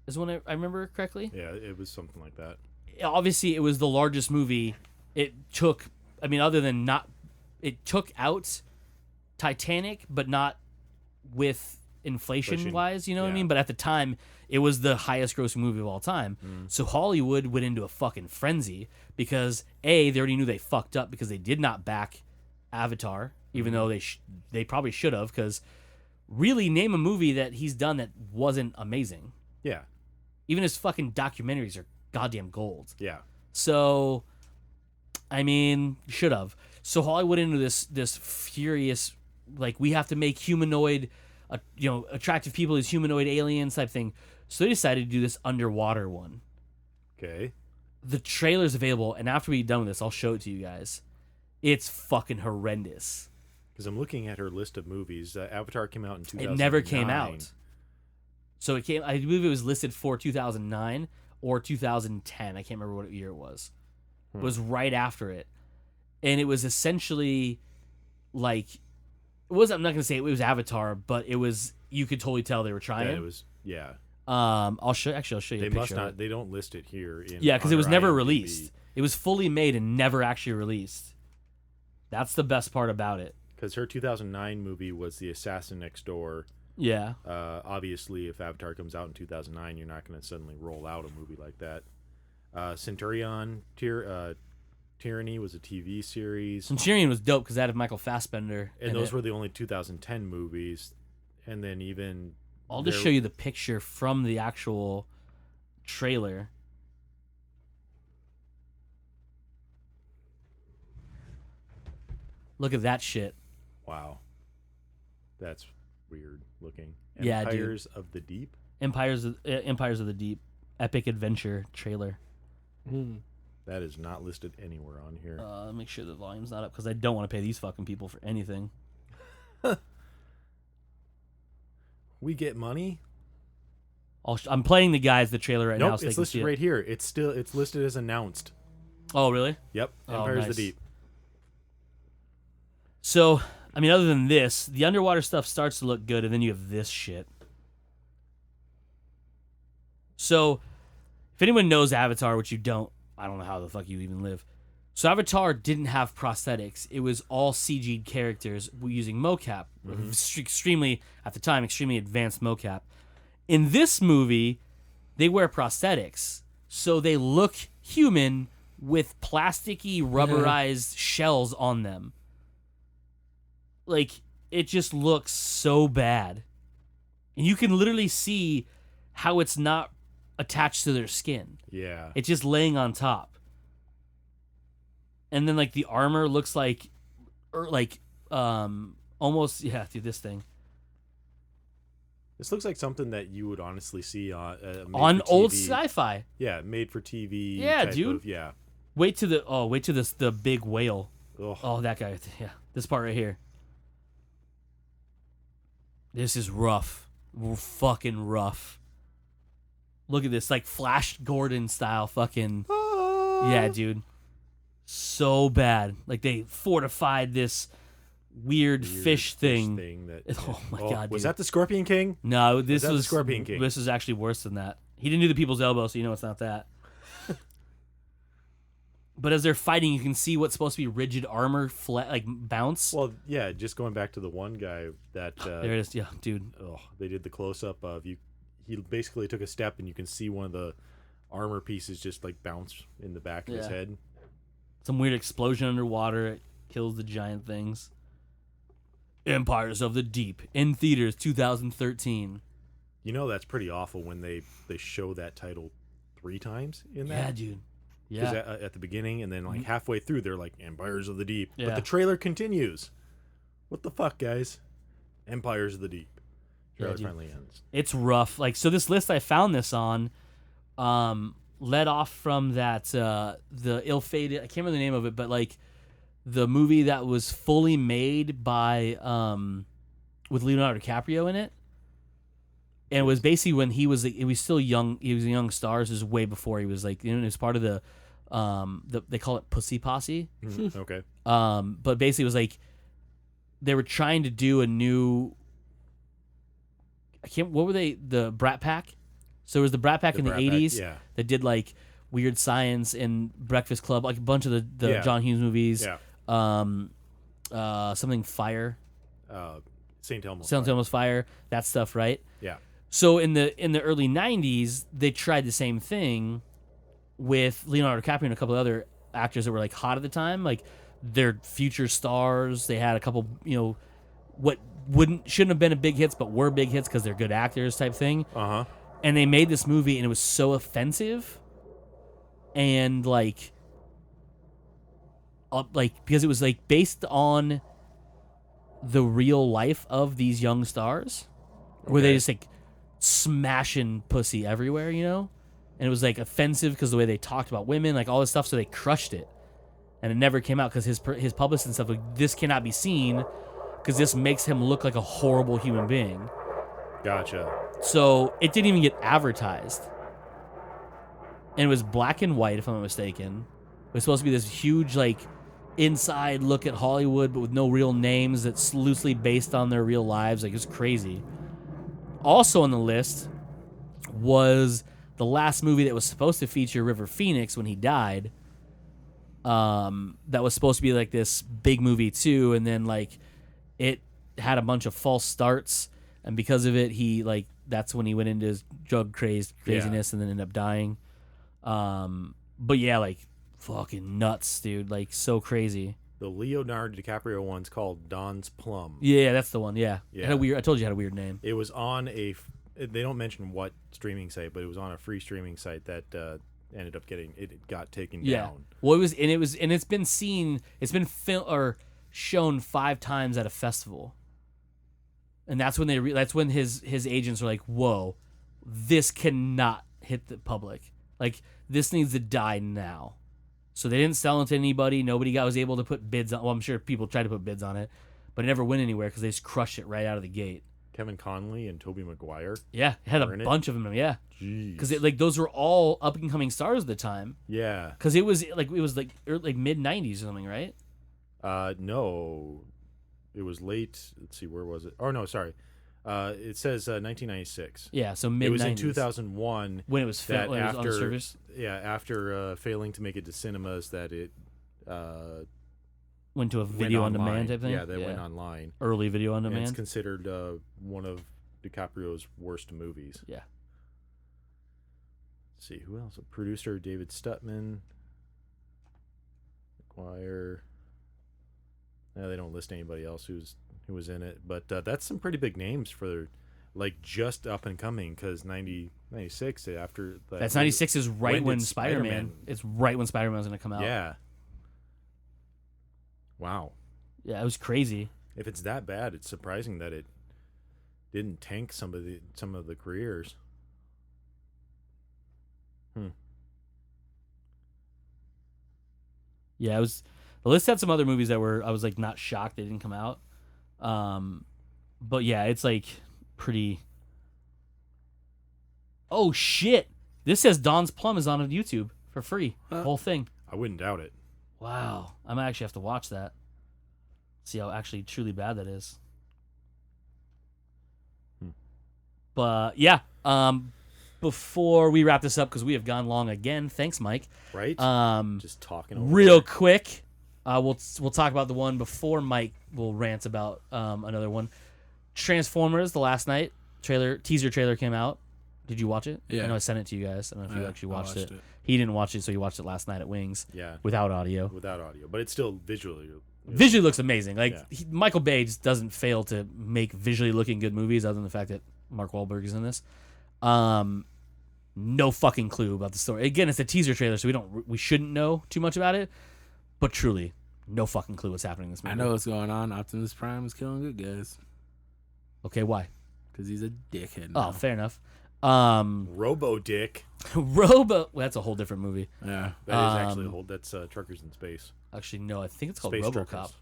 is when I remember correctly. Yeah, it was something like that. Obviously, it was the largest movie. It took, I mean, other than not, it took out Titanic, but not with inflation-wise, you know what I mean? But at the time, it was the highest-grossing movie of all time. So Hollywood went into a fucking frenzy because, A, they already knew they fucked up because they did not back Avatar, even though they probably should have, because really, name a movie that he's done that wasn't amazing. Yeah. Even his fucking documentaries are goddamn gold. Yeah. So, I mean, should have. So Hollywood into this furious, like, we have to make humanoid, attractive people as humanoid aliens type thing. So they decided to do this underwater one. Okay. The trailer's available, and after we're done with this, I'll show it to you guys. It's fucking horrendous. Because I'm looking at her list of movies. Avatar came out in 2009. It never came out. So it came, I believe it was listed for 2009 or 2010. I can't remember what year it was. It was right after it. And it was essentially like, I'm not going to say it was Avatar, but it was, you could totally tell they were trying. Yeah, it was, yeah. I'll show you a picture. They must not, they don't list it here. Yeah, because it was on never IMDb. released. It was fully made and never actually released. That's the best part about it. Because her 2009 movie was The Assassin Next Door. Yeah. Obviously, if Avatar comes out in 2009, you're not going to suddenly roll out a movie like that. Centurion Tyranny was a TV series. Centurion was dope because that had Michael Fassbender. And those were the only 2010 movies. And then even... I'll just show you the picture from the actual trailer. Look at that shit. Wow. That's weird looking. Yeah, dude. Empires of the Deep? Empires of the Deep. Epic Adventure trailer. That is not listed anywhere on here. Make sure the volume's not up because I don't want to pay these fucking people for anything. We get money? I'm playing the guys the trailer right now. Nope, So it's they can listed see right it. here. It's listed as announced. Oh, really? Yep. Oh, Empires of nice. the Deep. So I mean, other than this, the underwater stuff starts to look good, and then you have this shit. So, if anyone knows Avatar, which you don't, I don't know how the fuck you even live. So Avatar didn't have prosthetics. It was all CG'd characters using mocap. Extremely, at the time, extremely advanced mocap. In this movie, they wear prosthetics. So they look human with plasticky, rubberized shells on them. Like, it just looks so bad. And you can literally see how it's not attached to their skin. Yeah. It's just laying on top. And then, like, the armor looks like almost, yeah, dude, this thing. This looks like something that you would honestly see on Old sci-fi. Yeah, made for TV. Yeah, type dude. Of, yeah. Wait to the big whale. Ugh. Oh, that guy. Yeah, this part right here. This is rough. Fucking rough. Look at this, like Flash Gordon style fucking. Yeah, dude. So bad. Like they fortified this weird fish thing. Oh my god, was dude. that the Scorpion King? No, this the was Scorpion King? This was actually worse than that. He didn't do the people's elbow, so you know it's not that. But as they're fighting, you can see what's supposed to be rigid armor, like bounce. Well, yeah, just going back to the one guy that There it is, yeah, dude. they did the close up of you. He basically took a step, and you can see one of the armor pieces just like bounce in the back of his head. Some weird explosion underwater. It kills the giant things. Empires of the Deep in theaters 2013. You know that's pretty awful when they show that title 3 times in that. Yeah, dude. Because Yeah. at the beginning and then like halfway through they're like Empires of the Deep, Yeah. but the trailer continues. What the fuck, guys? Empires of the Deep. Trailer dude. finally ends. It's rough. Like, so this list I found this on, led off from that the ill-fated, I can't remember the name of it, but like the movie that was fully made by with Leonardo DiCaprio in it. And it was basically when he was still young. He was a young star. This was way before he was like, you know, it was part of the they call it Pussy Posse. Okay. But basically it was like they were trying to do a new, what were they? The Brat Pack. So it was the Brat Pack in the Brat Pack, 80s yeah. that did like Weird Science and Breakfast Club, like a bunch of the Yeah. John Hughes movies. Yeah. Something Fire. St. Elmo's. St. Elmo's Fire. That stuff, right? Yeah. So in the early 90s, they tried the same thing with Leonardo DiCaprio and a couple of other actors that were like hot at the time. Like they're future stars. They had a couple, you know, what shouldn't have been a big hits, but were big hits because they're good actors type thing. Uh-huh. And they made this movie and it was so offensive. And like because it was like based on the real life of these young stars, where they just like smashing pussy everywhere, you know? And it was like offensive because the way they talked about women, like all this stuff, so they crushed it. And it never came out because his publicist and stuff, like, this cannot be seen because this makes him look like a horrible human being. Gotcha. So it didn't even get advertised. And it was black and white, if I'm not mistaken. It was supposed to be this huge, like, inside look at Hollywood, but with no real names, that's loosely based on their real lives. Like, it was crazy. Also on the list was the last movie that was supposed to feature River Phoenix when he died. That was supposed to be like this big movie too, and then like it had a bunch of false starts, and because of it, he like that's when he went into his drug craziness, and then ended up dying. But yeah, like fucking nuts, dude. Like so crazy. The Leonardo DiCaprio one's called Don's Plum. Yeah, that's the one. Yeah. Yeah. I told you it had a weird name. It was on they don't mention what streaming site, but it was on a free streaming site that ended up it got taken down. Well, it's been seen. It's been shown 5 times at a festival, and that's when that's when his agents were like, "Whoa, this cannot hit the public. Like this needs to die now." So they didn't sell it to anybody. Nobody was able to put bids on. Well, I'm sure people tried to put bids on it, but it never went anywhere because they just crushed it right out of the gate. Kevin Conley and Tobey Maguire. Yeah, it had a Were in it? bunch of them. Yeah, Jeez. because like those were all up and coming stars at the time. Yeah. Because it was like mid '90s or something, right? No. it was late. Let's see, where was it? Oh no, sorry. It says 1996. Yeah, so mid. It was in 2001 when it was that when it was on after service. after failing to make it to cinemas that it Went to a went video on online. demand type thing. Yeah, they went online. Early video on And it's demand. considered one of DiCaprio's worst movies. Yeah. Let's see who else? Producer David Stutman. Choir. No, they don't list anybody else who was in it, but that's some pretty big names for like just up and coming because 96 after that. That's 96 is right when did Spider-Man. It's right when Spider-Man was going to come out. Yeah. Wow. Yeah, it was crazy. If it's that bad, it's surprising that it didn't tank some of the careers. Yeah, it was. The list had some other movies that I was like not shocked they didn't come out. But yeah, it's like pretty. Oh shit! This says Don's Plum is on YouTube for free. The whole thing. I wouldn't doubt it. Wow, I might actually have to watch that. See how actually truly bad that is. But yeah, before we wrap this up because we have gone long again. Thanks, Mike. Right? Just talking over Real there. quick, we'll talk about the one before Mike will rant about another one. Transformers: The Last Night teaser trailer came out. Did you watch it? Yeah. I know I sent it to you guys. I don't know if you actually I watched it. it. He didn't watch it, so he watched it last night at Wings. Yeah. Without audio. Without audio, but it's still visually. Visually looks amazing. Like Yeah. Michael Bay just doesn't fail to make visually looking good movies, other than the fact that Mark Wahlberg is in this. No fucking clue about the story. Again, it's a teaser trailer, so we shouldn't know too much about it. But truly, no fucking clue what's happening in this movie. I know what's going on. Optimus Prime is killing good guys Okay, why? because he's a dickhead. Oh, Now. fair enough. Robo Dick. Well, that's a whole different movie. Yeah. That is actually that's Truckers in Space. Actually, no, I think it's called Space RoboCop. Truckers.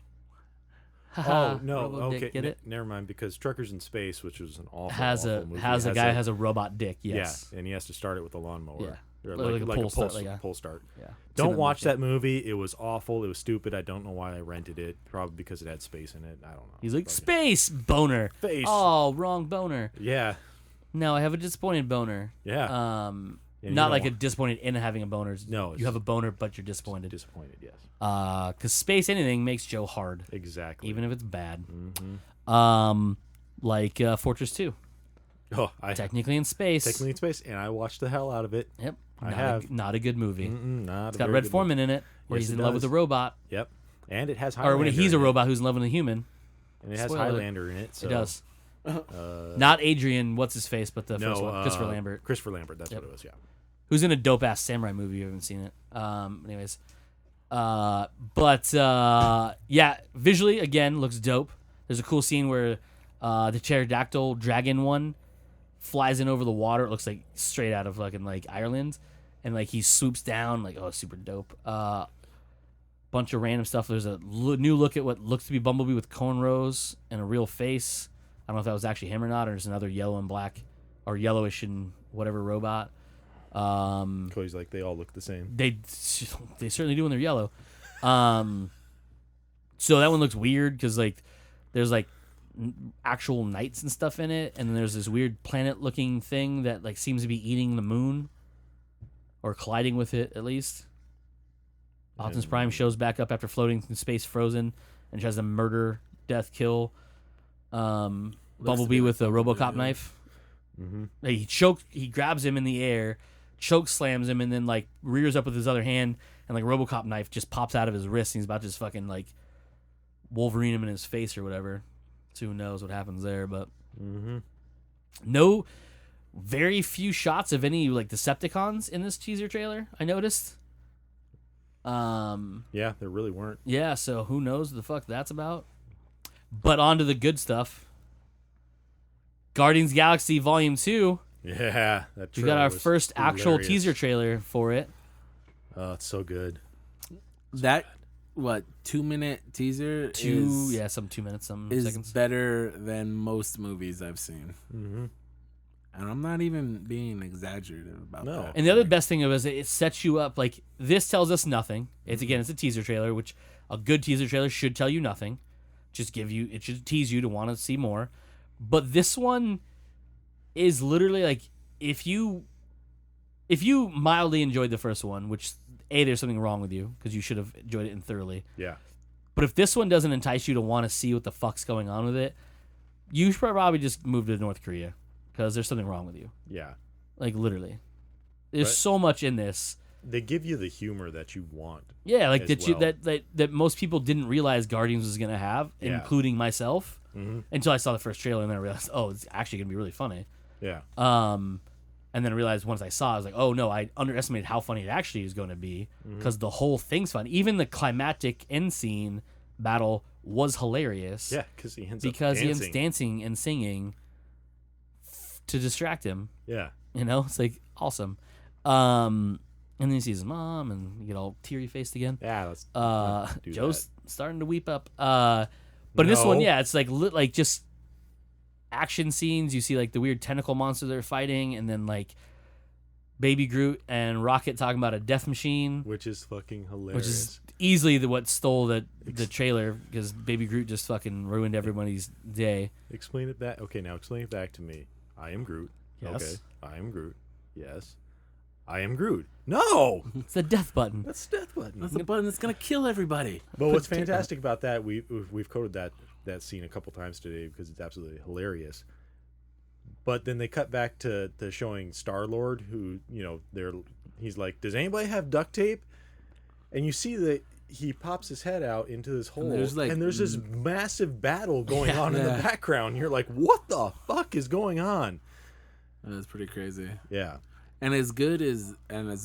Haha, Oh no! Robo-Dick, Okay, get it? never mind. Because Truckers in Space, which was an awful, Has awful a movie, has a guy has a robot dick. Yes. yeah, and he has to start it with a lawnmower. Yeah. Or Like a like pull a start, like a- pull start. Yeah. Don't watch that movie. It was awful. It was stupid. I don't know why I rented it. Probably because it had space in it. I don't know. He's like Fuck it. space boner. Space. Oh, wrong boner. Yeah, No, I have a disappointed boner. yeah. And you Not don't like a want- disappointed in having a boner. No, You have a boner, but you're disappointed. disappointed. Yes, Because space anything makes Joe hard, exactly. even if it's bad. Mm-hmm. Like Fortress 2, Oh, I technically in space. technically in space, and I watched the hell out of it. Yep. I not have. not a good movie. Not It's got Red Foreman in it, where Yes, he's it in love with does. a robot, Yep, and it has or Highlander. when he's a in it. robot who's in love with a human. and it has Spoiler alert. Highlander in it. So It does. Uh, Not Adrian, what's his face, but the no, first one, Christopher Lambert, Christopher Lambert. That's Yep. what it was. Yeah. who's in a dope ass samurai movie. You haven't seen it. Anyways, yeah, visually again looks dope. There's a cool scene where the pterodactyl dragon one flies in over the water. It looks like straight out of fucking like Ireland, and like he swoops down. Like, oh, super dope. Bunch of random stuff. There's a new look at what looks to be Bumblebee with cornrows and a real face. I don't know if that was actually him or not, or just another yellow and black or yellowish and whatever robot. Cody's like they all look the same. They certainly do when they're yellow. So that one looks weird because like there's like actual knights and stuff in it, and then there's this weird planet-looking thing that like seems to be eating the moon or colliding with it at least. Optimus Prime shows back up after floating in space, frozen, and tries to murder, death, kill Bumblebee be with a like RoboCop yeah. knife. Mm-hmm. He grabs him in the air, choke slams him, and then like rears up with his other hand, and like RoboCop knife just pops out of his wrist, and he's about to just fucking like Wolverine him in his face or whatever. So who knows what happens there? But no, very few shots of any like Decepticons in this teaser trailer. I noticed. Yeah, there really weren't. Yeah, so who knows what the fuck that's about? But on to the good stuff. Guardians Galaxy Volume 2. Yeah, that We got our trailer was first actual hilarious. teaser trailer for it. Oh, it's so good. That 2-minute teaser Some 2 minutes, some is seconds. better than most movies I've seen. Mm-hmm. And I'm not even being exaggerative about No. that. And the other best thing of it is it sets you up. Like, this tells us nothing. It's a teaser trailer, which a good teaser trailer should tell you nothing. just it should tease you to want to see more. But this one is literally like if you mildly enjoyed the first one, which there's something wrong with you because you should have enjoyed it thoroughly. Yeah. But if this one doesn't entice you to want to see what the fuck's going on with it, you should probably just move to North Korea because there's something wrong with you. Yeah. Like literally, there's Right. so much in this. They give you the humor that you want. Yeah, like as well. that most people didn't realize Guardians was gonna have, Yeah. including myself, Mm-hmm. until I saw the first trailer and then I realized, oh, it's actually gonna be really funny. Yeah. And then I realized once I saw, it, I was like, oh no, I underestimated how funny it actually is going to be because the whole thing's fun. Even the climactic end scene battle was hilarious. Yeah, because he ends dancing and singing to distract him. Yeah. You know, it's like awesome. And then he sees his mom, and you get all teary faced again. Yeah. Let's do Joe's that. starting to weep up. But in this one, No. yeah, it's like just action scenes. You see like the weird tentacle monster they're fighting, and then like Baby Groot and Rocket talking about a death machine, Which is fucking hilarious. which is easily what stole the trailer because Baby Groot just fucking ruined everybody's day. Explain it back. Okay, now explain it back to me. I am Groot. Yes. Okay. I am Groot. Yes. I am Groot. No! It's the death button. That's the death button. That's the button that's gonna kill everybody. But what's fantastic about that, we've coded that scene a couple times today because it's absolutely hilarious. But then they cut back to showing Star-Lord, who, you know, he's like, does anybody have duct tape? And you see that he pops his head out into this hole, and there's this massive battle going on in the background. You're like, what the fuck is going on? That's pretty crazy. Yeah. And as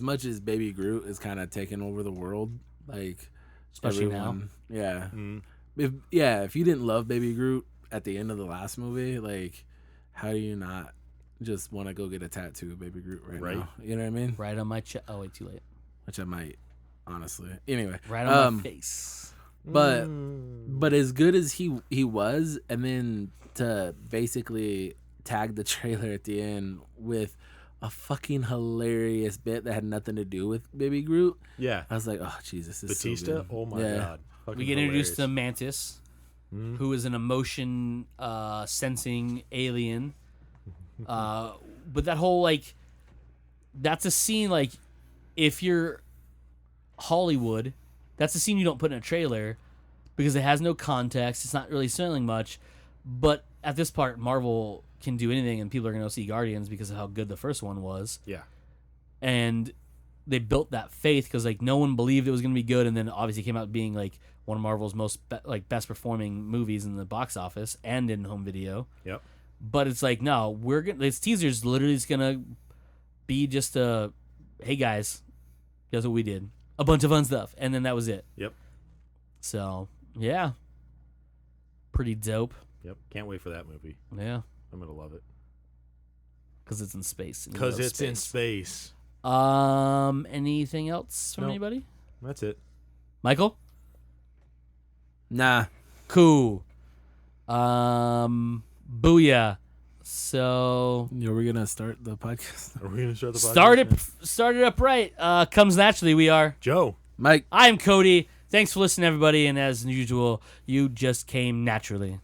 much as Baby Groot is kind of taking over the world, like Especially everyone, yeah, Mm. if you didn't love Baby Groot at the end of the last movie, like, how do you not just want to go get a tattoo of Baby Groot right now? You know what I mean? Right on my chest. Oh wait, too late. Which I might, honestly. Anyway, Right on my face. but as good as he was, and then to basically tag the trailer at the end with a fucking hilarious bit that had nothing to do with Baby Groot. Yeah. I was like, oh Jesus, this Batista? is so good. Oh my Yeah. god. Fucking We get introduced to hilarious. Mantis, who is an emotion sensing alien. But that whole that's a scene like if you're Hollywood, that's a scene you don't put in a trailer because it has no context. It's not really selling much. But at this part, Marvel can do anything, and people are going to see Guardians because of how good the first one was. Yeah. And they built that faith because no one believed it was going to be good, and then obviously came out being one of Marvel's most best performing movies in the box office and in home video. Yep. But it's no, this teaser's literally just gonna be just hey guys, guess what we did? A bunch of fun stuff, and then that was it. Yep. So yeah, pretty dope. Yep. Can't wait for that movie. Yeah, I'm gonna love it. because it's in space. and you Because love it's in space. Anything else from Nope. anybody? That's it. Michael? Nah. Cool. Booyah. So Are we gonna start the podcast? Are we gonna start the podcast? start it up right. Comes naturally. We are. Joe. Mike. I am Cody. Thanks for listening, everybody. And as usual, you just came naturally.